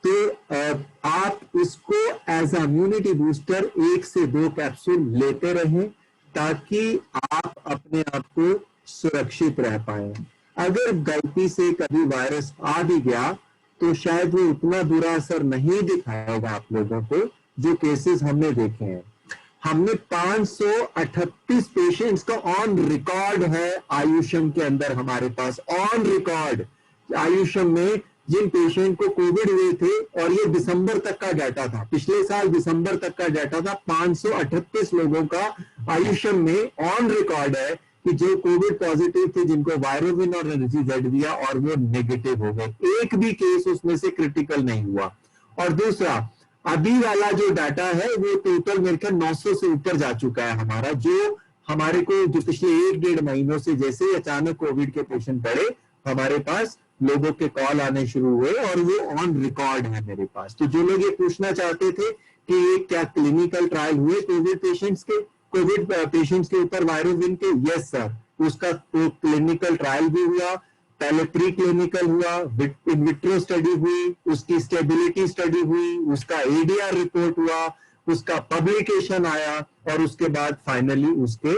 तो आप इसको एज इम्यूनिटी बूस्टर 1 से 2 कैप्सूल लेते रहें, ताकि आप अपने आप को सुरक्षित रह पाए। अगर गलती से कभी वायरस आ भी गया तो शायद वो उतना बुरा असर नहीं दिखाएगा आप लोगों को, जो केसेस हमने देखे हैं। हमने 538 पेशेंट्स का ऑन रिकॉर्ड है आयुष्म के अंदर, हमारे पास ऑन रिकॉर्ड आयुष्म में जिन पेशेंट को कोविड हुए थे, और ये दिसंबर तक का डाटा था, पिछले साल दिसंबर तक का डाटा था। 538 लोगों का आयुष्म में ऑन रिकॉर्ड है कि जो कोविड पॉजिटिव थे जिनको वायरोविन और रेमडेसिविर दिया और वो नेगेटिव हो गए, एक भी केस उसमें से क्रिटिकल नहीं हुआ। और दूसरा, अभी वाला जो डाटा है वो टोटल मेरे ख्याल 900 से ऊपर जा चुका है हमारा, जो हमारे को जो पिछले 1-1.5 महीनों से जैसे ही अचानक कोविड के पेशेंट बढ़े, हमारे पास लोगों के कॉल आने शुरू हुए और वो ऑन रिकॉर्ड है मेरे पास। तो जो लोग ये पूछना चाहते थे कि ये क्या क्लिनिकल ट्रायल हुए कोविड पेशेंट्स के ऊपर वायरोविन के, यस सर, उसका तो क्लिनिकल ट्रायल भी हुआ, पहले प्री क्लिनिकल हुआ, इन विट्रो स्टडी हुई, उसकी स्टेबिलिटी स्टडी हुई, उसका एडीआर रिपोर्ट हुआ, उसका पब्लिकेशन आया और उसके बाद फाइनली उसके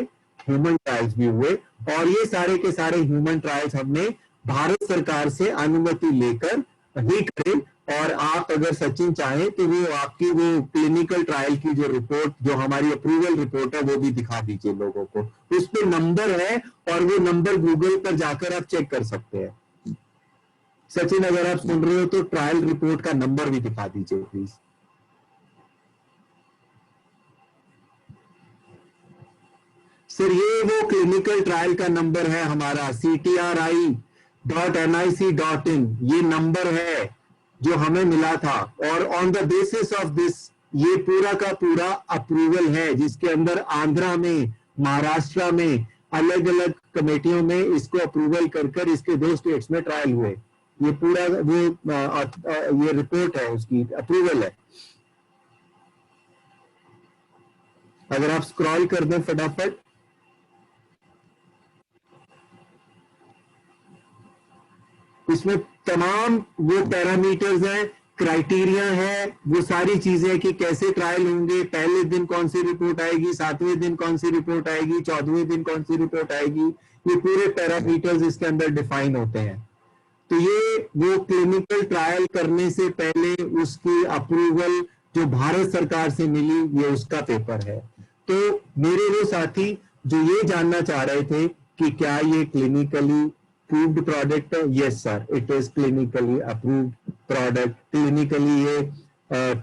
ह्यूमन ट्रायल्स भी हुए। और ये सारे के सारे ह्यूमन ट्रायल्स हमने भारत सरकार से अनुमति लेकर ही करे। और आप अगर सचिन चाहे तो वो आपकी वो क्लिनिकल ट्रायल की जो रिपोर्ट, जो हमारी अप्रूवल रिपोर्ट है, वो भी दिखा दीजिए लोगों को। उस पे नंबर है और वो नंबर गूगल पर जाकर आप चेक कर सकते हैं। सचिन, अगर आप सुन रहे हो तो ट्रायल रिपोर्ट का नंबर भी दिखा दीजिए प्लीज। सर, ये वो क्लिनिकल ट्रायल का नंबर है हमारा, ctri.nic.in, ये नंबर है जो हमें मिला था। और on the basis of this ये पूरा का पूरा अप्रूवल है, जिसके अंदर आंध्रा में, महाराष्ट्र में अलग अलग कमेटियों में इसको अप्रूवल कर इसके 2 स्टेट्स में ट्रायल हुए। ये पूरा वो ये रिपोर्ट है, उसकी अप्रूवल है। अगर आप स्क्रॉल कर दें फटाफट, इसमें तमाम वो पैरामीटर्स हैं, क्राइटेरिया है, वो सारी चीजें कि कैसे ट्रायल होंगे, पहले दिन कौन सी रिपोर्ट आएगी, 7वें दिन कौन सी रिपोर्ट आएगी, 14वें दिन कौन सी रिपोर्ट आएगी, ये पूरे पैरामीटर्स इसके अंदर डिफाइन होते हैं। तो ये वो क्लिनिकल ट्रायल करने से पहले उसकी अप्रूवल जो भारत सरकार से मिली, ये उसका पेपर है। तो मेरे वो साथी जो ये जानना चाह रहे थे कि क्या ये क्लिनिकली अप्रूव्ड प्रोडक्ट है, yes sir, it is clinically approved product, clinically ये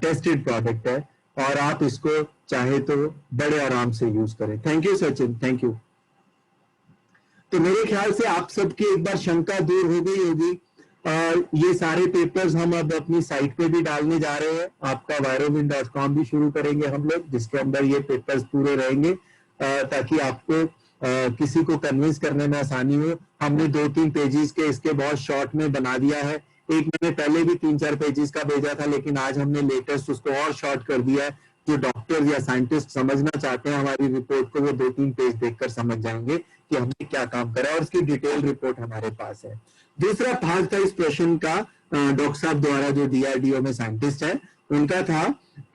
टेस्टेड प्रोडक्ट है और आप इसको चाहे तो बड़े आराम से यूज करें। Thank you Sachin, thank you. तो मेरे ख्याल से आप सबकी एक बार शंका दूर हो गई होगी। ये सारे पेपर्स हम अब अपनी साइट पे भी डालने जा रहे हैं। आपका virovin.com भी शुरू करेंगे हम लोग, जिसके अंदर ये पेपर्स पूरे रहेंगे ताकि आपको किसी को कन्विंस करने में आसानी हो। हमने 2-3 पेजेस के इसके बहुत शॉर्ट में बना दिया है। एक मैंने पहले भी 3-4 पेजेस का भेजा था, लेकिन आज हमने लेटेस्ट उसको और शॉर्ट कर दिया है। जो डॉक्टर्स या साइंटिस्ट समझना चाहते हैं हमारी रिपोर्ट को, वो 2-3 पेज देखकर समझ जाएंगे कि हमने क्या काम करा और उसकी डिटेल रिपोर्ट हमारे पास है। दूसरा भाग था इस प्रश्न का, डॉक्टर साहब द्वारा जो DRDO में साइंटिस्ट है, उनका था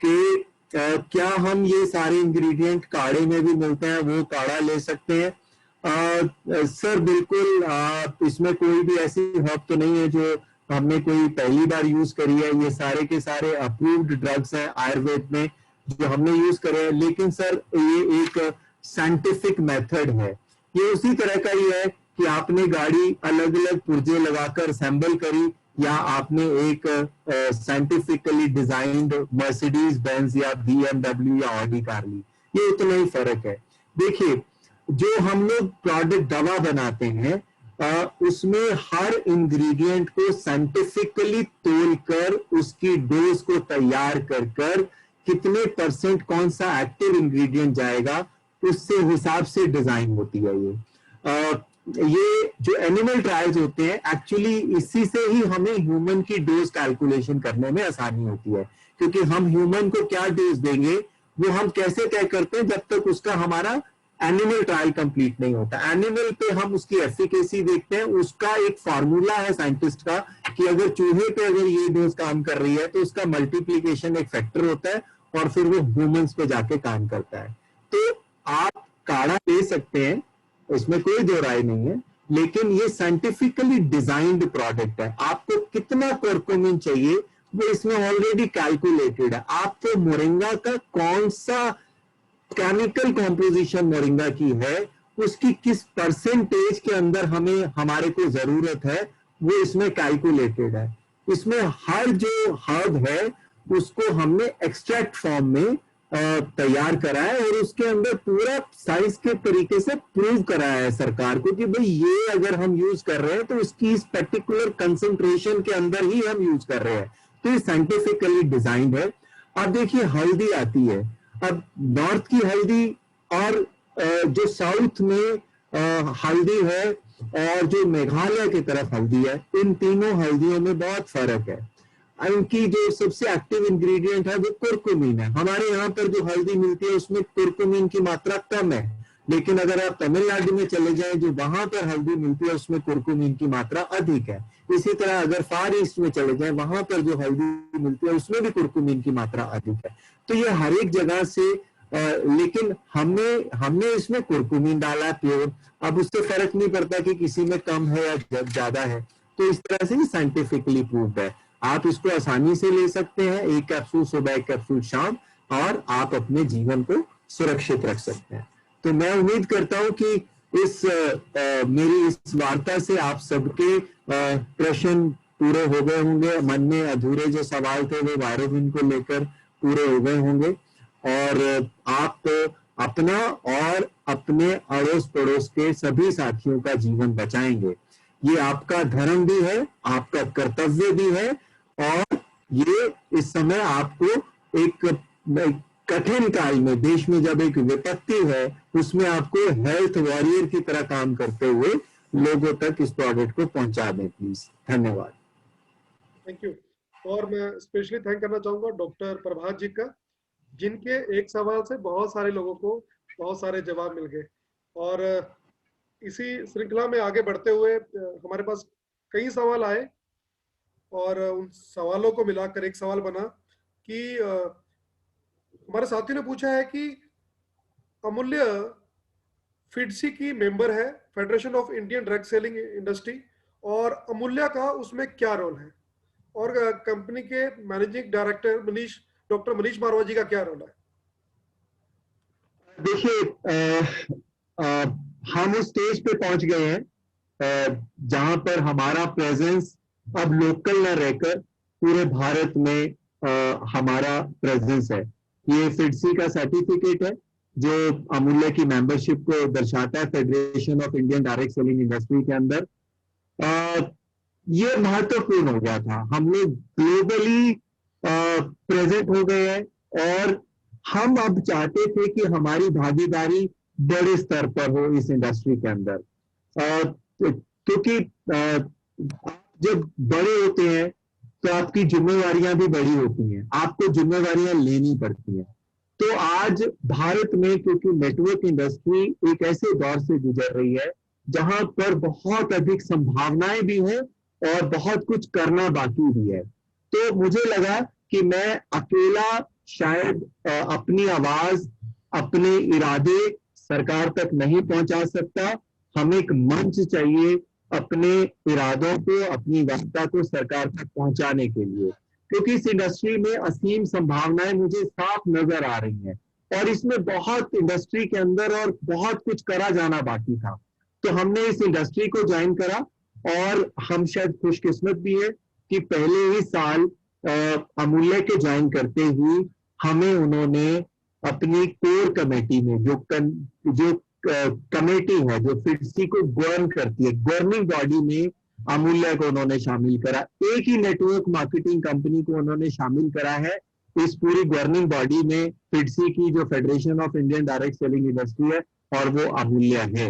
कि क्या हम ये सारे इंग्रेडिएंट काढ़े में भी मिलते हैं, वो काढ़ा ले सकते हैं? सर बिल्कुल, इसमें कोई भी ऐसी हर्ब तो नहीं है जो हमने कोई पहली बार यूज करी है। ये सारे के सारे अप्रूव्ड ड्रग्स हैं आयुर्वेद में जो हमने यूज करे हैं। लेकिन सर ये एक साइंटिफिक मेथड है। ये उसी तरह का ही है कि आपने गाड़ी अलग अलग पुर्जे लगाकर असेंबल करी, या आपने एक साइंटिफिकली डिजाइंड मर्सिडीज बेंज या BMW या ऑडी कार ली, ये उतना ही फर्क है। देखिए, जो हम लोग प्रोडक्ट दवा बनाते हैं उसमें हर इंग्रेडिएंट को साइंटिफिकली तोलकर उसकी डोज को तैयार कर कितने % कौन सा एक्टिव इंग्रेडिएंट जाएगा, उससे हिसाब से डिजाइन होती है। ये जो एनिमल ट्रायल्स होते हैं, एक्चुअली इसी से ही हमें ह्यूमन की डोज कैलकुलेशन करने में आसानी होती है, क्योंकि हम ह्यूमन को क्या डोज देंगे वो हम कैसे तय करते हैं, जब तक उसका हमारा एनिमल ट्रायल कंप्लीट नहीं होता। एनिमल पे हम उसकी एफिकेसी देखते हैं, उसका एक फार्मूला है साइंटिस्ट का कि अगर चूहे पे अगर ये डोज काम कर रही है तो उसका मल्टीप्लीकेशन एक फैक्टर होता है और फिर वो ह्यूमंस पे जाके काम करता है। तो आप काढ़ा ले सकते हैं, इसमें कोई दो राय नहीं है, लेकिन ये साइंटिफिकली डिजाइंड प्रोडक्ट है। आपको कितना कर्कुमिन चाहिए वो इसमें ऑलरेडी कैलकुलेटेड है। आपको मोरिंगा का कौन सा केमिकल कॉम्पोजिशन मोरिंगा की है, उसकी किस % के अंदर हमें हमारे को जरूरत है, वो इसमें कैलकुलेटेड है। इसमें हर जो हर्ब है उसको हमने एक्सट्रैक्ट फॉर्म में तैयार करा है और उसके अंदर पूरा साइंस के तरीके से प्रूव कराया है सरकार को कि भाई ये अगर हम यूज कर रहे हैं तो इसकी इस पर्टिकुलर कंसंट्रेशन के अंदर ही हम यूज कर रहे हैं, तो ये साइंटिफिकली डिजाइंड है। अब देखिए हल्दी आती है, अब नॉर्थ की हल्दी और जो साउथ में हल्दी है और जो मेघालय की तरफ हल्दी है, इन तीनों हल्दियों में बहुत फर्क है। इनकी जो सबसे एक्टिव इंग्रेडिएंट है वो कुरकुमीन है। हमारे यहाँ पर जो हल्दी मिलती है उसमें कुरकुमीन की मात्रा कम है, लेकिन अगर आप तमिलनाडु में चले जाएं जो वहां पर हल्दी मिलती है उसमें कुरकुमीन की मात्रा अधिक है। इसी तरह अगर फार ईस्ट में चले जाएं वहां पर जो हल्दी मिलती है उसमें भी कुरकुमीन की मात्रा अधिक है। तो ये हर एक जगह से लेकिन हमने इसमें कुरकुमीन डाला है प्योर। अब उससे फर्क नहीं पड़ता कि किसी में कम है या ज्यादा है, तो इस तरह से साइंटिफिकली प्रूव्ड है। आप इसको आसानी से ले सकते हैं, एक कैप्सूल सुबह एक कैप्सूल शाम, और आप अपने जीवन को सुरक्षित रख सकते हैं। तो मैं उम्मीद करता हूं कि मेरी इस वार्ता से आप सबके प्रश्न पूरे हो गए होंगे, मन में अधूरे जो सवाल थे वो वायरोविन को लेकर पूरे हो गए होंगे, और आप अपना और अपने अड़ोस पड़ोस के सभी साथियों का जीवन बचाएंगे। ये आपका धर्म भी है, आपका कर्तव्य भी है, और ये इस समय आपको एक कठिन काल में, देश में जब एक विपत्ति है, उसमें आपको हेल्थ वॉरियर की तरह काम करते हुए लोगों तक इस प्रोडक्ट को पहुंचा दें प्लीज। धन्यवाद। Thank you. और मैं स्पेशली थैंक करना चाहूंगा डॉक्टर प्रभात जी का, जिनके एक सवाल से बहुत सारे लोगों को बहुत सारे जवाब मिल गए। और इसी श्रृंखला में आगे बढ़ते हुए हमारे पास कई सवाल आए, और उन सवालों को मिलाकर एक सवाल बना कि हमारे साथी ने पूछा है कि अमूल्य फिडसी की मेंबर है, federation of Indian drug selling industry, और अमूल्य का उसमें क्या रोल है, और कंपनी के मैनेजिंग डायरेक्टर डॉक्टर मनीष मारवा जी का क्या रोल है? देखिए हम उस स्टेज पे पहुंच गए हैं जहां पर हमारा प्रेजेंस अब लोकल न रहकर पूरे भारत में हमारा प्रेजेंस है। ये फिडसी का सर्टिफिकेट है जो अमूल्य की मेंबरशिप को दर्शाता है federation of Indian direct selling industry के अंदर। ये महत्वपूर्ण हो गया था, हम लोग ग्लोबली प्रेजेंट हो गए हैं, और हम अब चाहते थे कि हमारी भागीदारी बड़े स्तर पर हो इस इंडस्ट्री के अंदर, क्योंकि आप जब बड़े होते हैं तो आपकी जिम्मेवारियां भी बड़ी होती हैं, आपको जिम्मेवारियां लेनी पड़ती हैं। तो आज भारत में क्योंकि नेटवर्क इंडस्ट्री एक ऐसे दौर से गुजर रही है जहां पर बहुत अधिक संभावनाएं भी हैं और बहुत कुछ करना बाकी भी है, तो मुझे लगा कि मैं अकेला शायद अपनी आवाज, अपने इरादे सरकार तक नहीं पहुंचा सकता। हमें एक मंच चाहिए अपने इरादों को, अपनी वार्ता को सरकार तक पहुंचाने के लिए, क्योंकि इस इंडस्ट्री में असीम संभावनाएं मुझे साफ नजर आ रही हैं, और इसमें बहुत इंडस्ट्री के अंदर और बहुत कुछ करा जाना बाकी था। तो हमने इस इंडस्ट्री को ज्वाइन करा, और हम शायद खुशकिस्मत भी है कि पहले ही साल अमूल्य के ज्वाइन करते ही हमें उन्होंने अपनी कोर कमेटी में जो कमेटी है जो फिडसी को गवर्न करती है, गवर्निंग बॉडी में अमूल्य को उन्होंने शामिल करा। एक ही नेटवर्क मार्केटिंग कंपनी को उन्होंने शामिल करा है इस पूरी गवर्निंग बॉडी में, फिडसी की जो federation of Indian direct selling industry है, और वो अमूल्य है।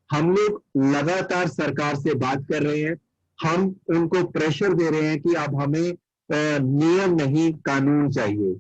हम लोग लगातार सरकार से बात कर रहे हैं, हम उनको प्रेशर दे रहे हैं कि अब हमें नियम नहीं कानून चाहिए।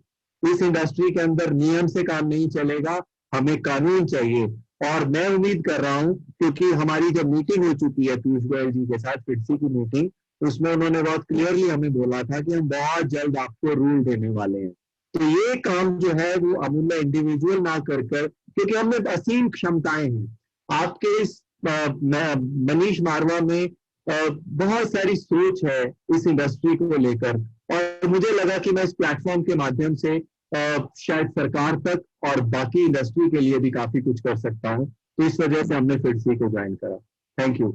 इस इंडस्ट्री के अंदर नियम से काम नहीं चलेगा, हमें कानून चाहिए। और मैं उम्मीद कर रहा हूं, क्योंकि हमारी जब मीटिंग हो चुकी है पीयूष गोयल जी के साथ, फिडसी की मीटिंग, उसमें उन्होंने बहुत क्लियरली हमें बोला था कि हम बहुत जल्द आपको रूल देने वाले हैं। तो ये काम जो है वो अमूल्य इंडिविजुअल ना कर, क्योंकि हमें असीम क्षमताएं हैं। आपके इस मनीष मारवा में बहुत सारी सोच है इस इंडस्ट्री को लेकर, और मुझे लगा कि मैं इस प्लेटफॉर्म के माध्यम से शायद सरकार तक और बाकी इंडस्ट्री के लिए भी काफी कुछ कर सकता हूं। तो इस वजह से हमने फिडसी को ज्वाइन करा। Thank you.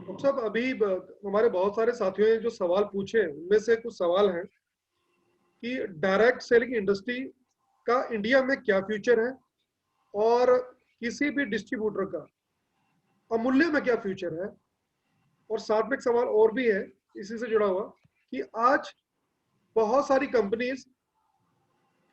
डॉक्टर साहब, अभी हमारे बहुत सारे साथियों ने जो सवाल पूछे उनमें से कुछ सवाल हैं। कि डायरेक्ट सेलिंग इंडस्ट्री का इंडिया में क्या फ्यूचर है और किसी भी डिस्ट्रीब्यूटर का अमूल्य में क्या फ्यूचर है। और साथ में एक सवाल और भी है इसी से जुड़ा हुआ कि आज बहुत सारी कंपनीज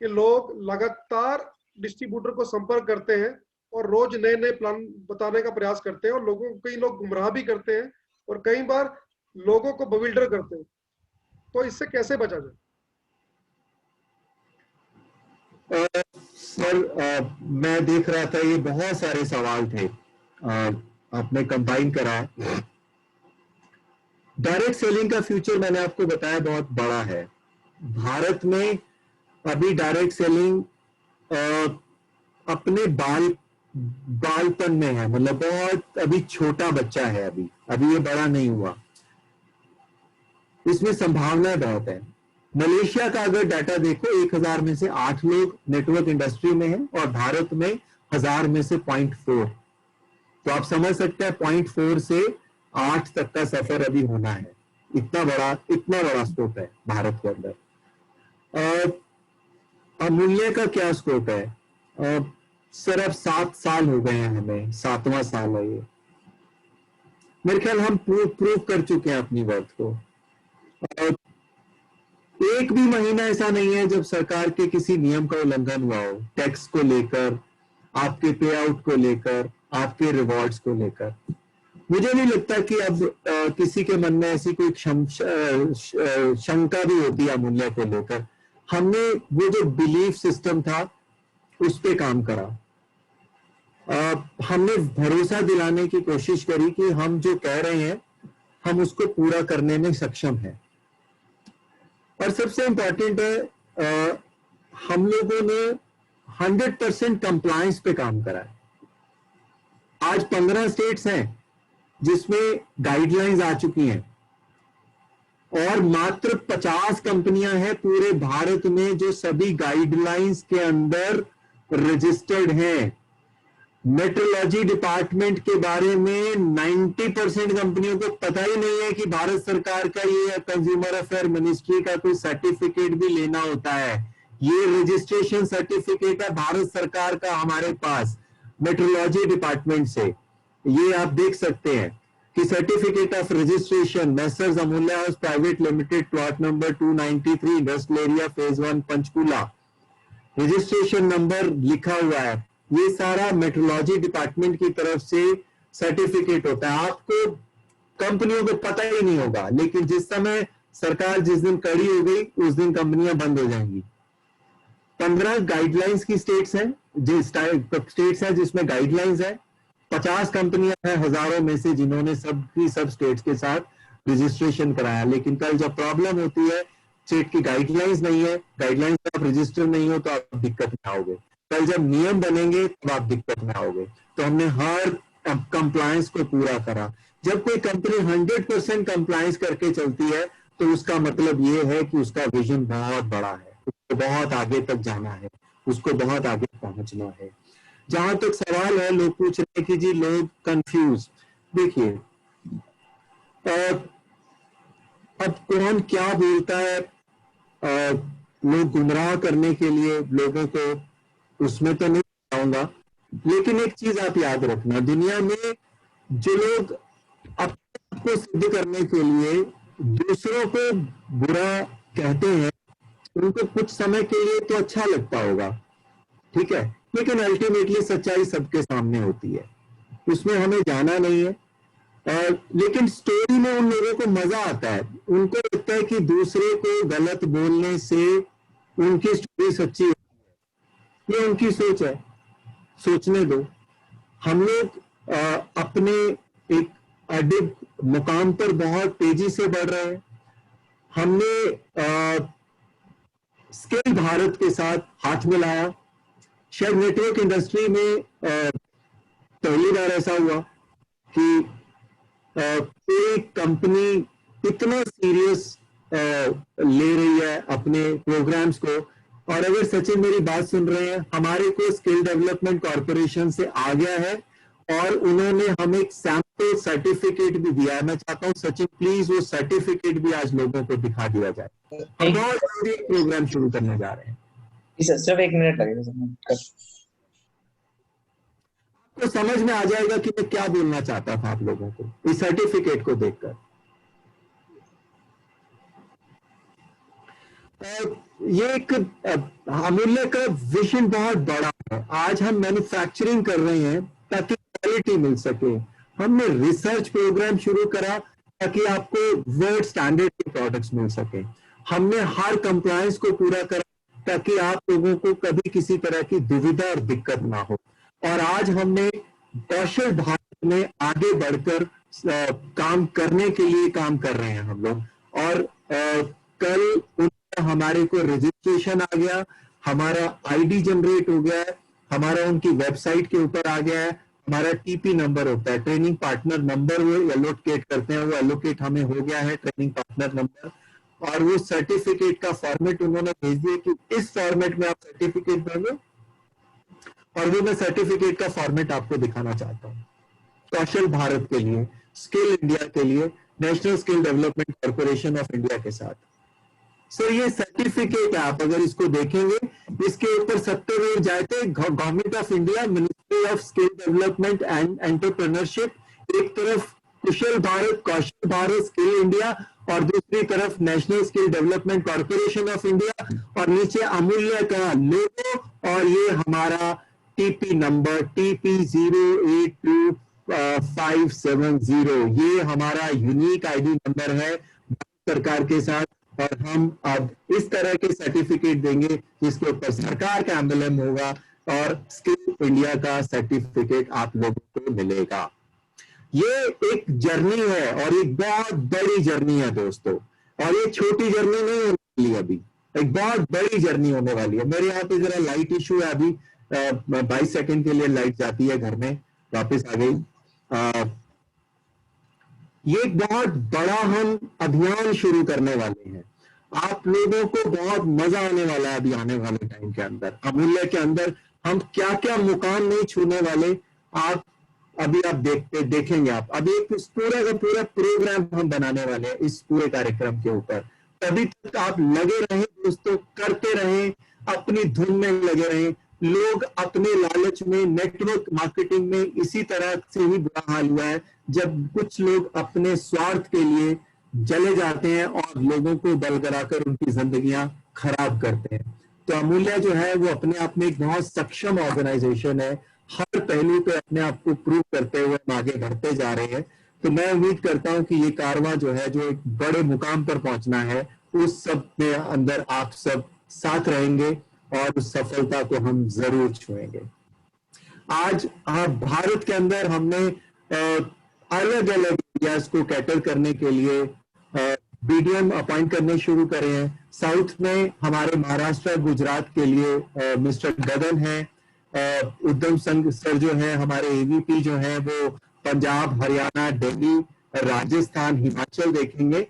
के लोग लगातार डिस्ट्रीब्यूटर को संपर्क करते हैं और रोज नए नए प्लान बताने का प्रयास करते हैं और लोगों को कई लोग गुमराह भी करते हैं और कई बार लोगों को बविल्डर करते हैं। तो इससे कैसे बचा जाए? सर, मैं देख रहा था ये बहुत सारे सवाल थे, आपने कंबाइन करा है। डायरेक्ट सेलिंग का फ्यूचर मैंने आपको बताया बहुत बड़ा है। भारत में अभी डायरेक्ट सेलिंग अपने बालपन में है, मतलब बहुत अभी छोटा बच्चा है, अभी ये बड़ा नहीं हुआ। इसमें संभावनाएं बहुत है। मलेशिया का अगर डाटा देखो, 1000 में से 8 लोग नेटवर्क इंडस्ट्री में हैं और भारत में 1000 में से 0.4। तो आप समझ सकते हैं 0.4 से 8 तक का सफर अभी होना है। इतना बड़ा स्कोप है भारत के अंदर। अमूल्य का क्या स्कोप है? सर अब 7 साल हो गए हैं, हमें 7वां साल है ये। मेरे ख्याल हम प्रूव कर चुके हैं अपनी वर्थ को। एक भी महीना ऐसा नहीं है जब सरकार के किसी नियम का उल्लंघन हुआ हो, टैक्स को लेकर, आपके पे आउट को लेकर, आपके रिवॉर्ड्स को लेकर। मुझे नहीं लगता कि अब किसी के मन में ऐसी कोई शंका भी होती है अमूल्य को लेकर। हमने वो जो बिलीफ सिस्टम था उस पे काम करा। हमने भरोसा दिलाने की कोशिश करी कि हम जो कह रहे हैं हम उसको पूरा करने में सक्षम हैं। और सबसे इंपॉर्टेंट है, हम लोगों ने 100% कंप्लायंस पे काम करा है। आज 15 स्टेट्स हैं जिसमें गाइडलाइंस आ चुकी हैं और मात्र 50 कंपनियां हैं पूरे भारत में जो सभी गाइडलाइंस के अंदर रजिस्टर्ड हैं। मेट्रोलॉजी डिपार्टमेंट के बारे में 90% कंपनियों को पता ही नहीं है कि भारत सरकार का ये कंज्यूमर अफेयर मिनिस्ट्री का कोई सर्टिफिकेट भी लेना होता है। ये रजिस्ट्रेशन सर्टिफिकेट है भारत सरकार का हमारे पास मेट्रोलॉजी डिपार्टमेंट से। ये आप देख सकते हैं कि सर्टिफिकेट ऑफ रजिस्ट्रेशन मैसर्स अमूल्य house private limited, plot number 293, industrial area, phase 1, Panchkula. Registration number लिखा हुआ है। ये सारा मेट्रोलॉजी डिपार्टमेंट की तरफ से सर्टिफिकेट होता है। आपको कंपनियों को पता ही नहीं होगा, लेकिन जिस समय सरकार जिस दिन कड़ी हो गई उस दिन कंपनियां बंद हो जाएंगी। 15 गाइडलाइंस की स्टेट्स हैं, जिसमें गाइडलाइंस है। 50 कंपनियां हैं हजारों में से जिन्होंने सब स्टेट्स के साथ रजिस्ट्रेशन कराया। लेकिन कल जब प्रॉब्लम होती है, स्टेट की गाइडलाइंस नहीं है, गाइडलाइंस आप रजिस्टर नहीं हो तो आप दिक्कत में आओगे। कल जब नियम बनेंगे तब आप दिक्कत में आओगे। तो हमने हर कंप्लायंस को पूरा करा। जब कोई कंपनी 100% कंप्लायंस करके चलती है तो उसका मतलब ये है कि उसका विजन बहुत बड़ा है, उसको बहुत आगे तक जाना है, उसको बहुत आगे पहुंचना है। जहां तक सवाल है, लोग पूछ रहे हैं कि जी लोग कंफ्यूज। देखिए, अब कौन क्या बोलता है, लोग गुमराह करने के लिए लोगों को, उसमें तो नहीं बताऊंगा। लेकिन एक चीज आप याद रखना, दुनिया में जो लोग अपने आप को सिद्ध करने के लिए दूसरों को बुरा कहते हैं, उनको कुछ समय के लिए तो अच्छा लगता होगा, ठीक है, लेकिन अल्टीमेटली सच्चाई सबके सामने होती है, उसमें हमें जाना नहीं है। लेकिन स्टोरी में उन लोगों को मजा आता है, उनको लगता है कि दूसरे को गलत बोलने से उनकी स्टोरी सच्ची होती है। ये उनकी सोच है, सोचने दो। हम लोग अपने एक अडिग मुकाम पर बहुत तेजी से बढ़ रहे हैं। हमने स्किल भारत के साथ हाथ मिलाया। शायद नेटवर्क इंडस्ट्री में पहली बार ऐसा हुआ कि कोई कंपनी इतना सीरियस ले रही है अपने प्रोग्राम्स को। और अगर सचिन मेरी बात सुन रहे हैं, हमारे को स्किल डेवलपमेंट कॉर्पोरेशन से आ गया है और उन्होंने हमें एक सैम्पल तो सर्टिफिकेट भी दिया है। मैं चाहता हूँ सचिन प्लीज वो सर्टिफिकेट भी आज लोगों को दिखा दिया जाए। हम बहुत जल्दी एक प्रोग्राम शुरू करने जा रहे हैं। सर सिर्फ 1 मिनट लगेगा सर। तो समझ में आ जाएगा कि मैं क्या बोलना चाहता था आप लोगों को इस सर्टिफिकेट को देखकर। ये एक अमूल्य का विजन बहुत बड़ा है। आज हम मैन्युफैक्चरिंग कर रहे हैं ताकि क्वालिटी मिल सके। हमने रिसर्च प्रोग्राम शुरू करा ताकि आपको वर्ल्ड स्टैंडर्ड के प्रोडक्ट्स मिल सके। हमने हर कंप्लायंस को पूरा करा ताकि आप लोगों को कभी किसी तरह की दुविधा और दिक्कत ना हो। और आज हमने कौशल भारत में आगे बढ़कर काम करने के लिए काम कर रहे हैं हम लोग। और कल हमारे को रजिस्ट्रेशन आ गया, हमारा आईडी जनरेट हो गया है, हमारा उनकी वेबसाइट के ऊपर आ गया है, हमारा टीपी नंबर होता है, ट्रेनिंग पार्टनर नंबर वो एलोकेट करते हैं, वो एलोकेट हमें हो गया है ट्रेनिंग पार्टनर नंबर। और वो सर्टिफिकेट का फॉर्मेट उन्होंने भेज दिया कि इस फॉर्मेट में आप सर्टिफिकेट देंगे, और वो मैं सर्टिफिकेट का फॉर्मेट आपको दिखाना चाहता हूँ। कौशल भारत के लिए, स्किल इंडिया के लिए, national skill development corporation of India के साथ। सर ये सर्टिफिकेट है, आप अगर इसको देखेंगे इसके ऊपर सत्तर जाते government of India, ministry of skill development and entrepreneurship, एक तरफ कुशल भारत, कौशल भारत, स्किल इंडिया, और दूसरी तरफ national skill development corporation of India, और नीचे अमूल्य का लोगो, और ये हमारा टीपी नंबर TP082570, ये हमारा यूनिक आईडी नंबर है सरकार के साथ। और हम अब इस तरह के सर्टिफिकेट देंगे जिसके ऊपर सरकार का एम्बलम होगा और स्किल इंडिया का सर्टिफिकेट आप लोगों को मिलेगा। ये एक जर्नी है और एक बहुत बड़ी जर्नी है दोस्तों, और ये छोटी जर्नी नहीं होने वाली, अभी एक बहुत बड़ी जर्नी होने वाली है। मेरे यहाँ पे जरा लाइट इशू है, अभी 22 सेकंड के लिए लाइट जाती है घर में, वापस आ गई। ये एक बहुत बड़ा हम अभियान शुरू करने वाले हैं। आप लोगों को बहुत मजा आने वाला है अभी आने वाले टाइम के अंदर। अमूल्य के अंदर हम क्या क्या मुकाम नहीं छूने वाले, आप अभी आप देखेंगे। आप अभी एक पूरा का पूरा प्रोग्राम हम बनाने वाले हैं इस पूरे कार्यक्रम के ऊपर। तभी तक आप लगे रहें दोस्तों, करते रहें, अपनी धुन में लगे रहें। लोग अपने लालच में, नेटवर्क मार्केटिंग में इसी तरह से ही बुरा हाल हुआ है, जब कुछ लोग अपने स्वार्थ के लिए जले जाते हैं और लोगों को बलगराकर उनकी जिंदगियां खराब करते हैं। तो अमूल्य जो है वो अपने आप में एक बहुत सक्षम ऑर्गेनाइजेशन है, हर पहलू पे अपने आप को प्रूव करते हुए हम आगे बढ़ते जा रहे हैं। तो मैं उम्मीद करता हूं कि ये कारवां जो है, जो एक बड़े मुकाम पर पहुंचना है, उस सब में अंदर आप सब साथ रहेंगे और उस सफलता को हम जरूर छुएंगे। आज भारत के अंदर हमने अलग अलग एरियाज को कैटर करने के लिए बीडीएम अपॉइंट करने शुरू करे हैं। साउथ में हमारे महाराष्ट्र, गुजरात के लिए मिस्टर गगन है, उद्यम संघ सर जो है, हमारे एवीपी जो है वो पंजाब, हरियाणा, दिल्ली, राजस्थान, हिमाचल देखेंगे।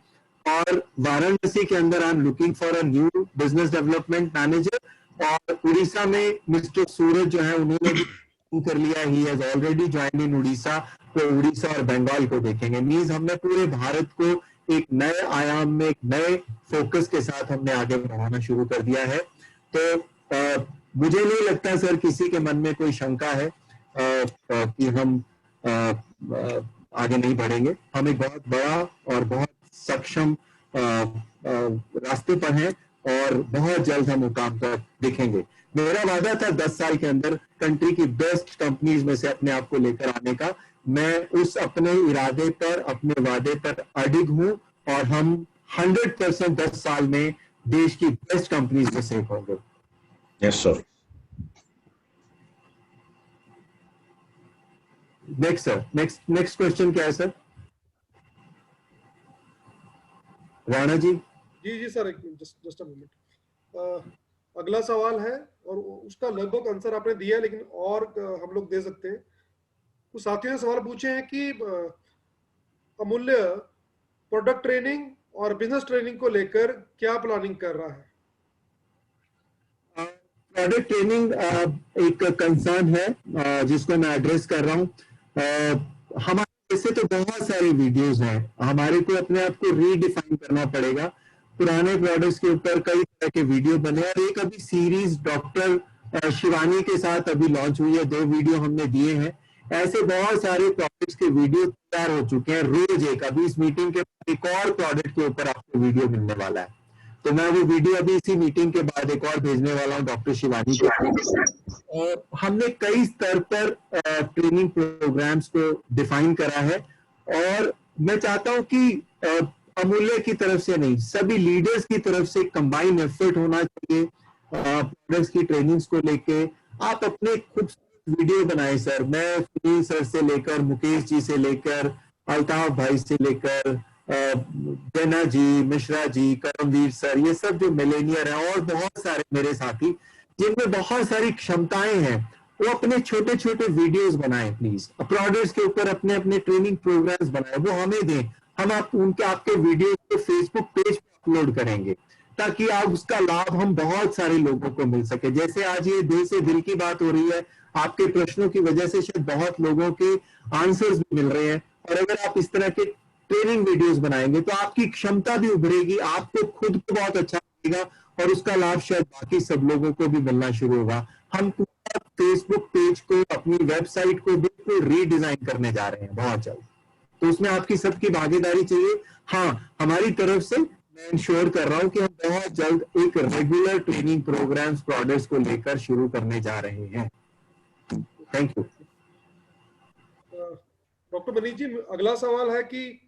और वाराणसी के अंदर I am looking for a new business development manager. और उड़ीसा में मिस्टर सूरज जो है उन्होंने भी कर लिया, he has already joined in Orissa. तो उड़ीसा और बंगाल को देखेंगे। मीन्स हमने पूरे भारत को एक नए आयाम में, एक नए फोकस के साथ हमने आगे बढ़ाना शुरू कर दिया है। तो मुझे नहीं लगता सर किसी के मन में कोई शंका है कि हम आगे नहीं बढ़ेंगे। हम एक बहुत बड़ा और बहुत सक्षम रास्ते पर हैं और बहुत जल्द हम मुकाम तक दिखेंगे। मेरा वादा था 10 साल के अंदर कंट्री की बेस्ट कंपनीज में से अपने आप को लेकर आने का। मैं उस अपने इरादे पर, अपने वादे पर अडिग हूं और हम 100% 10 साल में देश की बेस्ट कंपनीज में से होंगे। Yes sir. Next sir, next question क्या है sir? Rana ji. Ji sir, just a moment. अगला सवाल है और उसका लगभग आंसर आपने दिया, लेकिन और हम लोग दे सकते हैं। कुछ साथियों ने सवाल पूछे हैं कि अमूल्य प्रोडक्ट ट्रेनिंग और बिजनेस ट्रेनिंग को लेकर क्या प्लानिंग कर रहा है? प्रोडक्ट ट्रेनिंग एक कंसर्न है जिसको मैं एड्रेस कर रहा हूं। हमारे ऐसे तो बहुत सारे वीडियोस हैं, हमारे को अपने आप को रीडिफाइन करना पड़ेगा। पुराने प्रोडक्ट्स के ऊपर कई तरह के वीडियो बने, और एक अभी सीरीज डॉक्टर शिवानी के साथ अभी लॉन्च हुई है, 2 वीडियो हमने दिए हैं। ऐसे बहुत सारे प्रोडक्ट्स के वीडियो तैयार हो चुके हैं, रोज एक, अभी इस मीटिंग के बाद एक और प्रोडक्ट के ऊपर आपको वीडियो मिलने वाला है, तो मैं वो वीडियो अभी इसी मीटिंग के बाद एक और भेजने वाला हूँ डॉक्टर शिवानी को। हमने कई स्तर पर ट्रेनिंग प्रोग्राम्स को डिफाइन करा है, और मैं चाहता हूं कि अमूल्य की तरफ से नहीं, सभी लीडर्स की तरफ से कंबाइन एफर्ट होना चाहिए प्रोडक्ट्स की ट्रेनिंग्स को लेके। आप अपने खूबसूरत वीडियो बनाए सर, मैं सुनील सर से लेकर, मुकेश जी से लेकर, अल्ताफ भाई से लेकर, जेना जी, मिश्रा जी, करमवीर सर, ये सब जो मिलेनियर हैं, और बहुत सारे मेरे साथी जिनमें बहुत सारी क्षमताएं हैं, वो अपने छोटे छोटे वीडियोस बनाएं प्लीज, प्रोडक्ट्स के ऊपर अपने अपने ट्रेनिंग प्रोग्राम्स बनाएं, वो हमें दें, हम आपके वीडियोस को फेसबुक पेज पे अपलोड करेंगे, ताकि आप उसका लाभ हम बहुत सारे लोगों को मिल सके। जैसे आज ये दिल से दिल की बात हो रही है, आपके प्रश्नों की वजह से शायद बहुत लोगों के आंसर्स भी मिल रहे हैं, और अगर आप इस तरह के ट्रेनिंग वीडियोस बनाएंगे तो आपकी क्षमता भी उभरेगी, आपको खुद को बहुत अच्छा लगेगा, और उसका लाभ शायद बाकी सब लोगों को भी मिलना शुरू होगा। हम पूरा फेसबुक पेज को, अपनी वेबसाइट को बिल्कुल रीडिजाइन करने जा रहे हैं बहुत जल्द, तो उसमें आपकी सबकी भागीदारी चाहिए। हाँ, हमारी तरफ से मैं इंश्योर कर रहा हूं कि हम बहुत जल्द एक रेगुलर ट्रेनिंग प्रोग्राम्स प्रोडक्ट्स को लेकर शुरू करने जा रहे हैं। Thank you. Doctor Manish ji, अगला सवाल है कि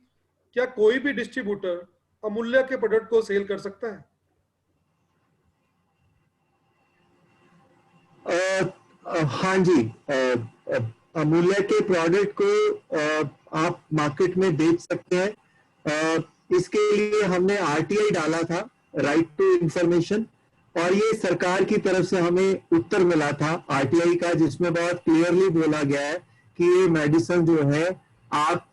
क्या कोई भी डिस्ट्रीब्यूटर अमूल्य के प्रोडक्ट को सेल कर सकता है? हाँ जी, अमूल्य के प्रोडक्ट को आप मार्केट में बेच सकते हैं। इसके लिए हमने आरटीआई डाला था, राइट टू इंफॉर्मेशन, और ये सरकार की तरफ से हमें उत्तर मिला था आरटीआई का, जिसमें बहुत क्लियरली बोला गया है कि ये मेडिसिन जो है आप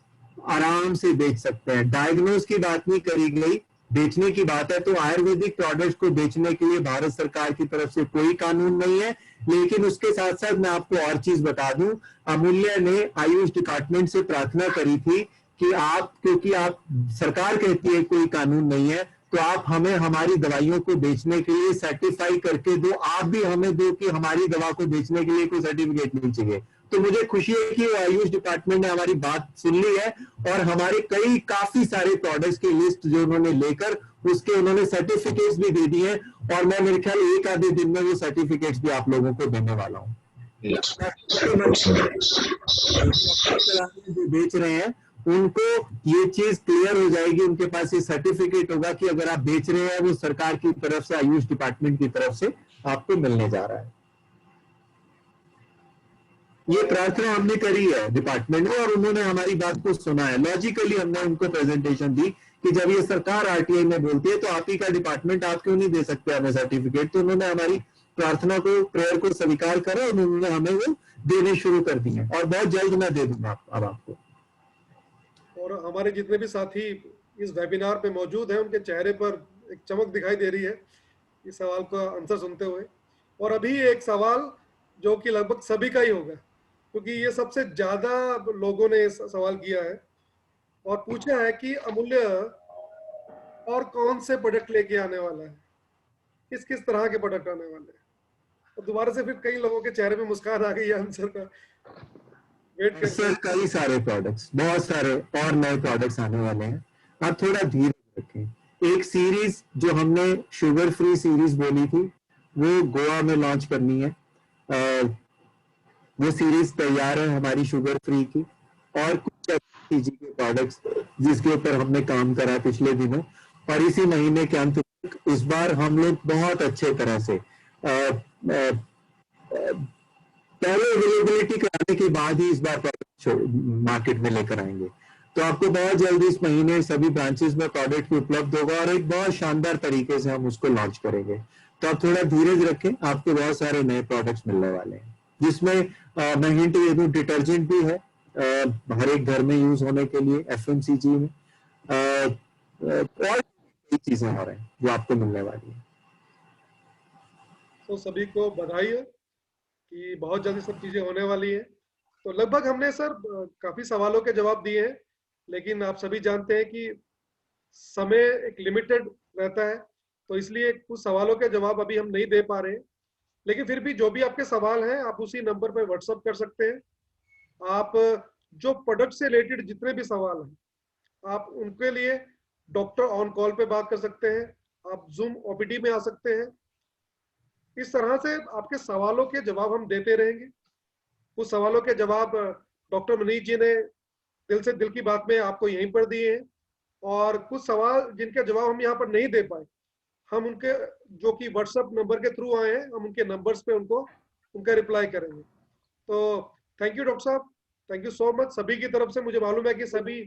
आराम से बेच सकते हैं। डायग्नोज की बात नहीं करी गई, बेचने की बात है। तो आयुर्वेदिक प्रोडक्ट्स को बेचने के लिए भारत सरकार की तरफ से कोई कानून नहीं है, लेकिन उसके साथ साथ मैं आपको और चीज बता दूं, अमूल्य ने आयुष डिपार्टमेंट से प्रार्थना करी थी कि आप, क्योंकि आप, सरकार कहती है कोई कानून नहीं है, तो आप हमें हमारी दवाइयों को बेचने के लिए सर्टिफाई करके दो, आप भी हमें दो कि हमारी दवा को बेचने के लिए कोई सर्टिफिकेट नहीं चाहिए। तो मुझे खुशी है कि आयुष डिपार्टमेंट ने हमारी बात सुन ली है, और हमारे काफी सारे प्रोडक्ट्स की लिस्ट जो उन्होंने लेकर उसके उन्होंने सर्टिफिकेट्स भी दे दिए हैं, और मैं मेरे ख्याल एक आधे दिन में वो सर्टिफिकेट्स भी आप लोगों को देने वाला हूँ। जो बेच रहे हैं उनको ये चीज क्लियर हो जाएगी, उनके पास ये सर्टिफिकेट होगा कि अगर आप बेच रहे हैं वो सरकार की तरफ से, आयुष डिपार्टमेंट की तरफ से आपको मिलने जा रहा है। ये प्रार्थना हमने करी है डिपार्टमेंट में, और उन्होंने हमारी बात को सुना है। लॉजिकली हमने उनको प्रेजेंटेशन दी कि जब ये सरकार आरटीआई में बोलती है तो आप ही का डिपार्टमेंट, आप क्यों नहीं दे सकते हमें सर्टिफिकेट। तो उन्होंने हमारी प्रार्थना को, प्रेयर को स्वीकार करा, और उन्होंने हमें वो देने शुरू कर दिए, और बहुत जल्द मैं दे दूंगा अब आपको। और हमारे जितने भी साथी इस वेबिनार पे मौजूद हैं, उनके चेहरे पर एक चमक दिखाई दे रही है इस सवाल का आंसर सुनते हुए। और अभी एक सवाल जो कि लगभग सभी का ही होगा, क्योंकि ये सबसे ज्यादा लोगों ने सवाल किया है और पूछा है कि अमूल्य और कौन से प्रोडक्ट लेके आने वाला है, किस किस तरह के प्रोडक्ट आने वाले हैं। तो दोबारा से फिर कई लोगों के चेहरे पे मुस्कान आ गई आंसर का वेट कर। सर कई सारे प्रोडक्ट्स, बहुत सारे और नए प्रोडक्ट्स आने वाले हैं, आप थोड़ा धीरे रखें। एक सीरीज जो हमने शुगर फ्री सीरीज बोली थी वो गोवा में लॉन्च करनी है, वो सीरीज तैयार है हमारी शुगर फ्री की, और कुछ जी के प्रोडक्ट्स जिसके ऊपर हमने काम करा पिछले दिनों, और इसी महीने के अंत तक इस बार हम लोग बहुत अच्छे तरह से पहले अवेलेबिलिटी कराने के बाद ही इस बार मार्केट में लेकर आएंगे। तो आपको बहुत जल्दी इस महीने सभी ब्रांचेस में प्रोडक्ट उपलब्ध होगा, और एक बहुत शानदार तरीके से हम उसको लॉन्च करेंगे। तो आप थोड़ा धीरज रखें, आपको बहुत सारे नए प्रोडक्ट्स मिलने वाले हैं, जिसमें मैं हिंट दे दूं, डिटर्जेंट भी है हर एक घर में यूज होने के लिए, एफएमसीजी में, और चीजें हो रही हैं जो आपको मिलने वाली है। तो सभी को बधाई हो कि बहुत जल्दी सब चीजें होने वाली है। तो लगभग हमने सर काफी सवालों के जवाब दिए हैं, लेकिन आप सभी जानते हैं कि समय एक लिमिटेड रहता है, तो इसलिए कुछ सवालों के जवाब अभी हम नहीं दे पा रहे हैं। लेकिन फिर भी जो भी आपके सवाल हैं आप उसी नंबर पर व्हाट्सअप कर सकते हैं। आप जो प्रोडक्ट से रिलेटेड जितने भी सवाल हैं आप उनके लिए डॉक्टर ऑन कॉल पे बात कर सकते हैं, आप जूम ओपीडी में आ सकते हैं। इस तरह से आपके सवालों के जवाब हम देते रहेंगे। कुछ सवालों के जवाब डॉक्टर मनीष जी ने दिल से दिल की बात में आपको यहीं पर दिए हैं, और कुछ सवाल जिनके जवाब हम यहाँ पर नहीं दे पाए, हम उनके जो कि व्हाट्सएप नंबर के थ्रू आए हैं, हम उनके नंबर्स पे उनका रिप्लाई करेंगे। तो थैंक यू डॉक्टर साहब, थैंक यू सो मच सभी की तरफ से। मुझे मालूम है कि सभी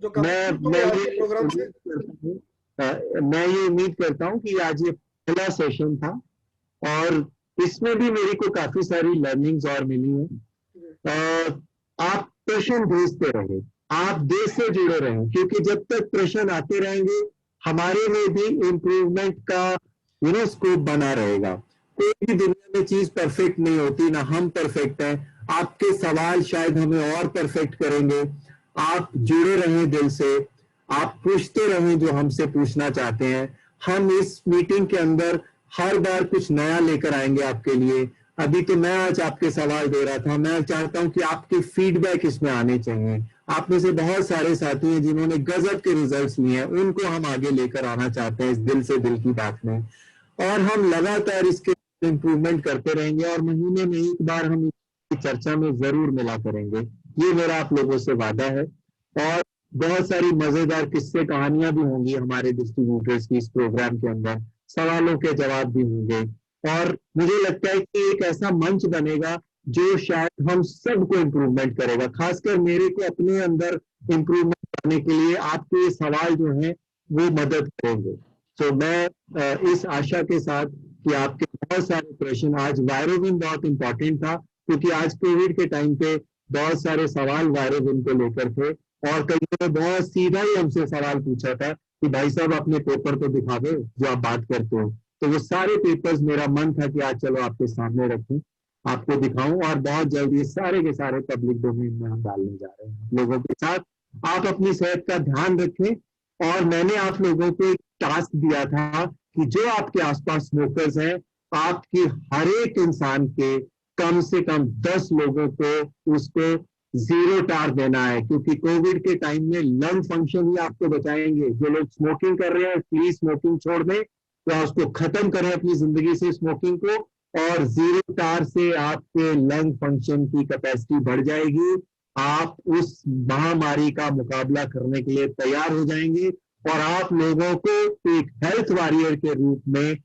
जो प्रोग्राम से मैं ये उम्मीद करता हूँ कि आज ये पहला सेशन था और इसमें भी मेरे को काफी सारी लर्निंग्स और मिली है। आप प्रश्न भेजते रहे, आप देश से जुड़े रहे, क्योंकि जब तक प्रश्न आते रहेंगे हमारे में भी इम्प्रूवमेंट का स्कोप बना रहेगा। कोई भी दुनिया में चीज परफेक्ट नहीं होती, ना हम परफेक्ट हैं। आपके सवाल शायद हमें और परफेक्ट करेंगे। आप जुड़े रहें दिल से, आप पूछते रहें जो हमसे पूछना चाहते हैं। हम इस मीटिंग के अंदर हर बार कुछ नया लेकर आएंगे आपके लिए। अभी तो मैं आज आपके सवाल दे रहा था, मैं चाहता हूं कि आपके फीडबैक इसमें आने चाहिए। आप में से बहुत सारे साथी हैं जिन्होंने गजब के रिजल्ट्स लिए हैं, उनको हम आगे लेकर आना चाहते हैं इस दिल से दिल की बात में, और हम लगातार इसके इम्प्रूवमेंट करते रहेंगे और महीने में एक बार हम इसकी चर्चा में जरूर मिला करेंगे। ये मेरा आप लोगों से वादा है। और बहुत सारी मजेदार किस्से कहानियां भी होंगी हमारे डिस्ट्रीब्यूटर्स की इस प्रोग्राम के अंदर, सवालों के जवाब भी होंगे, और मुझे लगता है कि एक ऐसा मंच बनेगा जो शायद हम सबको इम्प्रूवमेंट करेगा। खासकर मेरे को अपने अंदर इम्प्रूवमेंट करने के लिए आपके ये सवाल जो हैं वो मदद करेंगे। तो मैं इस आशा के साथ कि आपके बहुत सारे प्रश्न, आज वायरोविन बहुत इंपॉर्टेंट था क्योंकि आज कोविड के टाइम पे बहुत सारे सवाल वायरोविन को लेकर थे, और कईयों ने बहुत सीधा ही हमसे सवाल पूछा था कि भाई साहब अपने पेपर तो दिखा दो जो आप बात करते हो। तो वो सारे पेपर्स मेरा मन था कि आज चलो आपके सामने रखूं, आपको दिखाऊं, और बहुत जल्दी ये सारे के सारे पब्लिक डोमेन में हम डालने जा रहे हैं लोगों के साथ। आप अपनी सेहत का ध्यान रखें, और मैंने आप लोगों को एक टास्क दिया था कि जो आपके आसपास स्मोकर्स हैं, आपकी हर एक इंसान के कम से कम 10 लोगों को उसको 0 टार देना है, क्योंकि कोविड के टाइम में लंग फंक्शन ही आपको बचाएंगे। जो लोग स्मोकिंग कर रहे हैं प्लीज स्मोकिंग छोड़ दें या उसको खत्म करें अपनी जिंदगी से स्मोकिंग को, और 0 टार से आपके लंग फंक्शन की कैपेसिटी बढ़ जाएगी। आप उस महामारी का मुकाबला करने के लिए तैयार हो जाएंगे, और आप लोगों को एक हेल्थ वॉरियर के रूप में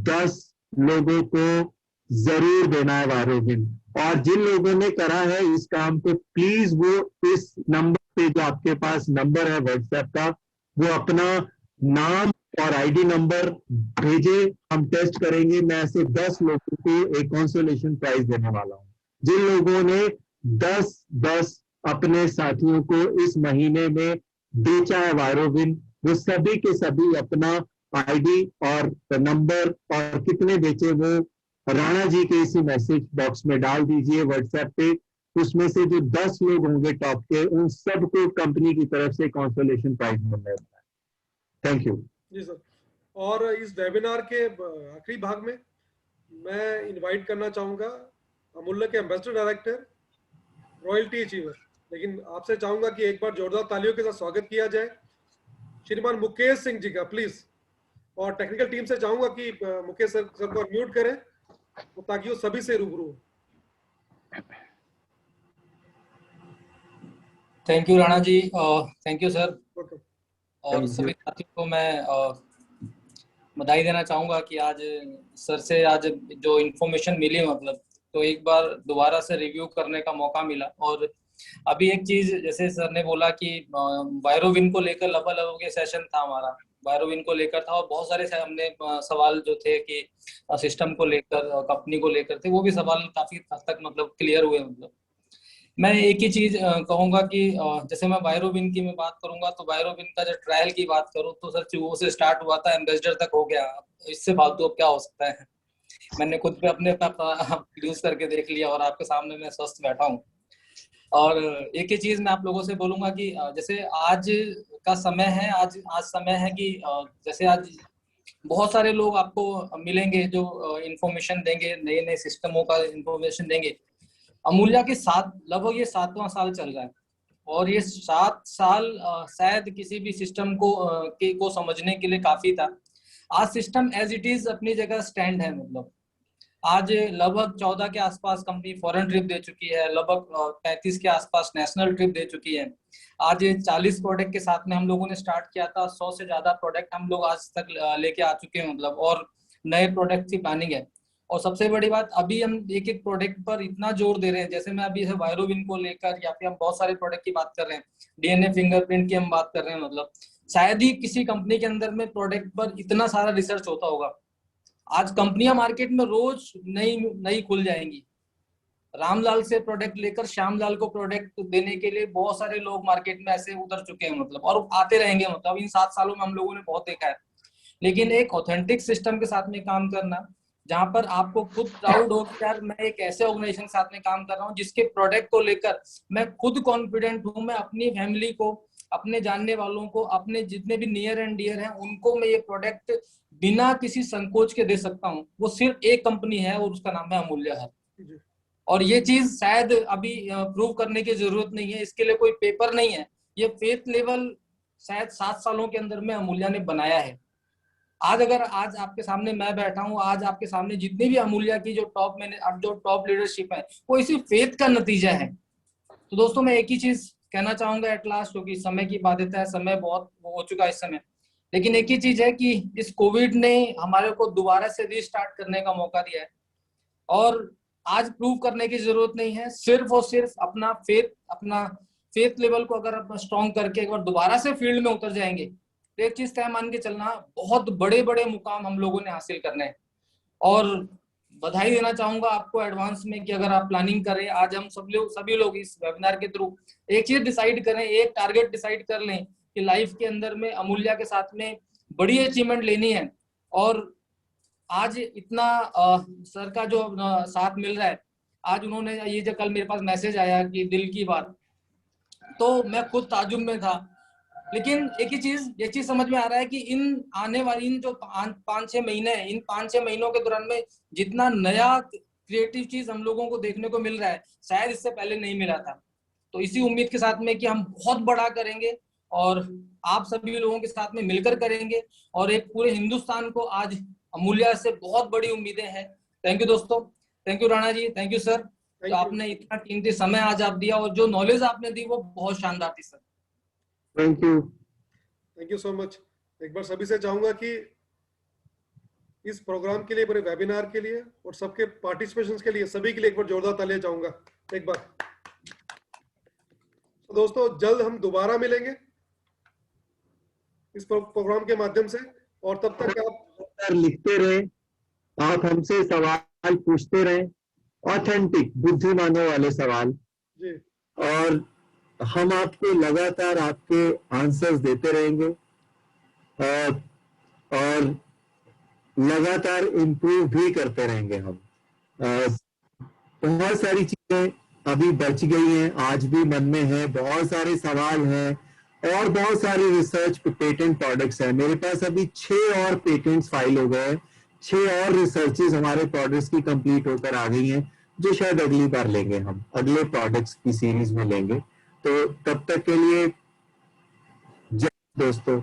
10 लोगों को जरूर देना है वायरोविन। और जिन लोगों ने करा है इस काम को, प्लीज वो इस नंबर पे जो आपके पास नंबर है व्हाट्सएप का, वो अपना नाम और आईडी नंबर भेजे, हम टेस्ट करेंगे। मैं ऐसे 10 लोगों को एक कंसोलेशन प्राइज देने वाला हूं। जिन लोगों ने 10-10 अपने साथियों को इस महीने में बेचा है वायरोविन, वो सभी के सभी अपना आईडी और नंबर और कितने बेचे वो राणा जी के इसी मैसेज बॉक्स में डाल दीजिए व्हाट्सएप पे। उसमें से जो 10 लोग होंगे टॉप के, उन सबको कंपनी की तरफ से कंसोलेशन प्राइज मिलने वाला है। Thank you ji sir. और इस वेबिनार के आखिरी भाग में मैं इनवाइट करना चाहूंगा अमूल्य के एम्बेसडर डायरेक्टर, रॉयल्टी अचीवर, लेकिन आपसे चाहूंगा कि एक बार जोरदार तालियों के साथ स्वागत किया जाए श्रीमान मुकेश सिंह जी का, प्लीज। और टेक्निकल टीम से चाहूंगा कि मुकेश सर को म्यूट करें ताकि वो सभी से रूबरू हो। Thank you Rana ji, thank you sir. और सभी साथियों को मैं बधाई देना चाहूंगा कि आज सर से आज जो इन्फॉर्मेशन मिली, मतलब तो एक बार दोबारा से रिव्यू करने का मौका मिला। और अभी एक चीज जैसे सर ने बोला कि वायरोविन को लेकर लबा के सेशन था हमारा, वायरोविन को लेकर था, और बहुत सारे हमने सवाल जो थे कि सिस्टम को लेकर, कंपनी को लेकर थे, वो भी सवाल काफी हद तक मतलब क्लियर हुए। मतलब मैं एक ही चीज कहूंगा कि जैसे मैं वायरोविन की मैं बात करूंगा, तो वायरोविन का जो ट्रायल की बात करूं तो सर चूहों से स्टार्ट हुआ था, एम्बेसडर तक हो गया, इससे फालतू अब क्या हो सकता है। मैंने खुद पे अपने यूज करके देख लिया और आपके सामने मैं स्वस्थ बैठा हूँ। और एक ही चीज मैं आप लोगों से बोलूंगा कि जैसे आज का समय है, आज समय है कि जैसे आज बहुत सारे लोग आपको मिलेंगे जो इंफॉर्मेशन देंगे, नए नए सिस्टमों का इंफॉर्मेशन देंगे। अमूल्या के लगभग ये 7वां साल चल रहा है और ये 7 साल शायद किसी भी सिस्टम को समझने के लिए काफी था। आज सिस्टम एज इट इज अपनी जगह स्टैंड है। मतलब आज लगभग 14 के आसपास कंपनी फॉरेन ट्रिप दे चुकी है, लगभग 35 के आसपास नेशनल ट्रिप दे चुकी है। आज 40 प्रोडक्ट के साथ में हम लोगों ने स्टार्ट किया था, 100 से ज्यादा प्रोडक्ट हम लोग आज तक लेके आ चुके हैं मतलब, और नए प्रोडक्ट की प्लानिंग है। और सबसे बड़ी बात, अभी हम एक एक प्रोडक्ट पर इतना जोर दे रहे हैं, जैसे मैं अभी वायरोविन को लेकर या फिर हम बहुत सारे प्रोडक्ट की बात कर रहे हैं, डीएनए फिंगरप्रिंट की हम बात कर रहे हैं। मतलब शायद ही किसी कंपनी के अंदर में प्रोडक्ट पर इतना सारा रिसर्च होता होगा। आज कंपनियां मार्केट में रोज नई नई खुल जाएंगी। रामलाल से प्रोडक्ट लेकर श्यामलाल को प्रोडक्ट देने के लिए बहुत सारे लोग मार्केट में ऐसे उतर चुके हैं मतलब, और आते रहेंगे मतलब। इन 7 सालों में हम लोगों ने बहुत देखा है। लेकिन एक ऑथेंटिक सिस्टम के साथ में काम करना, जहां पर आपको खुद प्राउड हो कि यार मैं एक ऐसे ऑर्गेनाइजेशन के साथ में काम कर रहा हूँ जिसके प्रोडक्ट को लेकर मैं खुद कॉन्फिडेंट हूँ, मैं अपनी फैमिली को, अपने जानने वालों को, अपने जितने भी नियर एंड डियर हैं उनको मैं ये प्रोडक्ट बिना किसी संकोच के दे सकता हूँ। वो सिर्फ एक कंपनी है और उसका नाम है अमूल्या है। और ये चीज शायद अभी प्रूव करने की जरूरत नहीं है, इसके लिए कोई पेपर नहीं है। ये फेथ लेवल शायद 7 सालों के अंदर में अमूल्या ने बनाया है। आज अगर आज आपके सामने मैं बैठा हूँ, आज आपके सामने जितनी भी अमूल्या की जो टॉप लीडरशिप है, वो इसी फेथ का नतीजा है। तो दोस्तों मैं एक ही चीज कहना चाहूंगा एट लास्ट, क्योंकि समय की बाध्यता है, समय बहुत हो चुका है इस समय। लेकिन एक ही चीज है कि इस कोविड ने हमारे को दोबारा से रीस्टार्ट करने का मौका दिया है। और आज प्रूव करने की जरूरत नहीं है, सिर्फ और सिर्फ अपना फेथ लेवल को अगर आप स्ट्रॉन्ग करके एक बार दोबारा से फील्ड में उतर जाएंगे, तो एक चीज तय मान के चलना, बहुत बड़े बड़े मुकाम हम लोगों ने हासिल करने हैं। और बधाई देना चाहूंगा आपको एडवांस में कि अगर आप प्लानिंग करें, आज हम सभी लोग इस वेबिनार के थ्रू एक चीज डिसाइड करें, एक टारगेट डिसाइड कर लें कि लाइफ के अंदर में अमूल्या के साथ में बड़ी अचीवमेंट लेनी है। और आज इतना सर का जो साथ मिल रहा है, आज उन्होंने ये जो कल मेरे पास मैसेज आया कि दिल की बात, तो मैं खुद ताजुब में था। लेकिन एक ही चीज, ये चीज समझ में आ रहा है कि इन आने वाली इन जो 5-6 महीने हैं, इन 5-6 महीनों के दौरान में जितना नया क्रिएटिव चीज हम लोगों को देखने को मिल रहा है, शायद इससे पहले नहीं मिला था। तो इसी उम्मीद के साथ में कि हम बहुत बड़ा करेंगे और आप सभी लोगों के साथ में मिलकर करेंगे, और एक पूरे हिंदुस्तान को आज अमूल्या से बहुत बड़ी उम्मीदें हैं। थैंक यू दोस्तों, thank you Rana ji, thank you sir, जो आपने इतना कीमती समय आज आप दिया और जो नॉलेज आपने दी वो बहुत शानदार थी sir. Thank you so much. एक बार सभी से चाहूंगा कि इस प्रोग्राम के लिए, पूरे वेबिनार के लिए और सबके पार्टिसिपेशन के लिए, सभी के लिए एक बार जोरदार तालियां चाहूंगा एक बार। तो दोस्तों जल्द हम दोबारा मिलेंगे इस प्रोग्राम के माध्यम से, और तब तक आप लिखते रहे, आप हमसे सवाल पूछते रहे, ऑथेंटिक बुद्धिमानों वाले सवाल जी, और हम आपको लगातार आपके आंसर्स देते रहेंगे और लगातार इम्प्रूव भी करते रहेंगे हम। बहुत सारी चीजें अभी बच गई हैं, आज भी मन में है, बहुत सारे सवाल हैं और बहुत सारी रिसर्च पेटेंट प्रोडक्ट्स हैं। मेरे पास अभी 6 और पेटेंट्स फाइल हो गए हैं, 6 और रिसर्चेस हमारे प्रोडक्ट्स की कंप्लीट होकर आ गई हैं, जो शायद अगली बार लेंगे, हम अगले प्रोडक्ट्स की सीरीज में लेंगे। तो तब तक के लिए जय दोस्तों।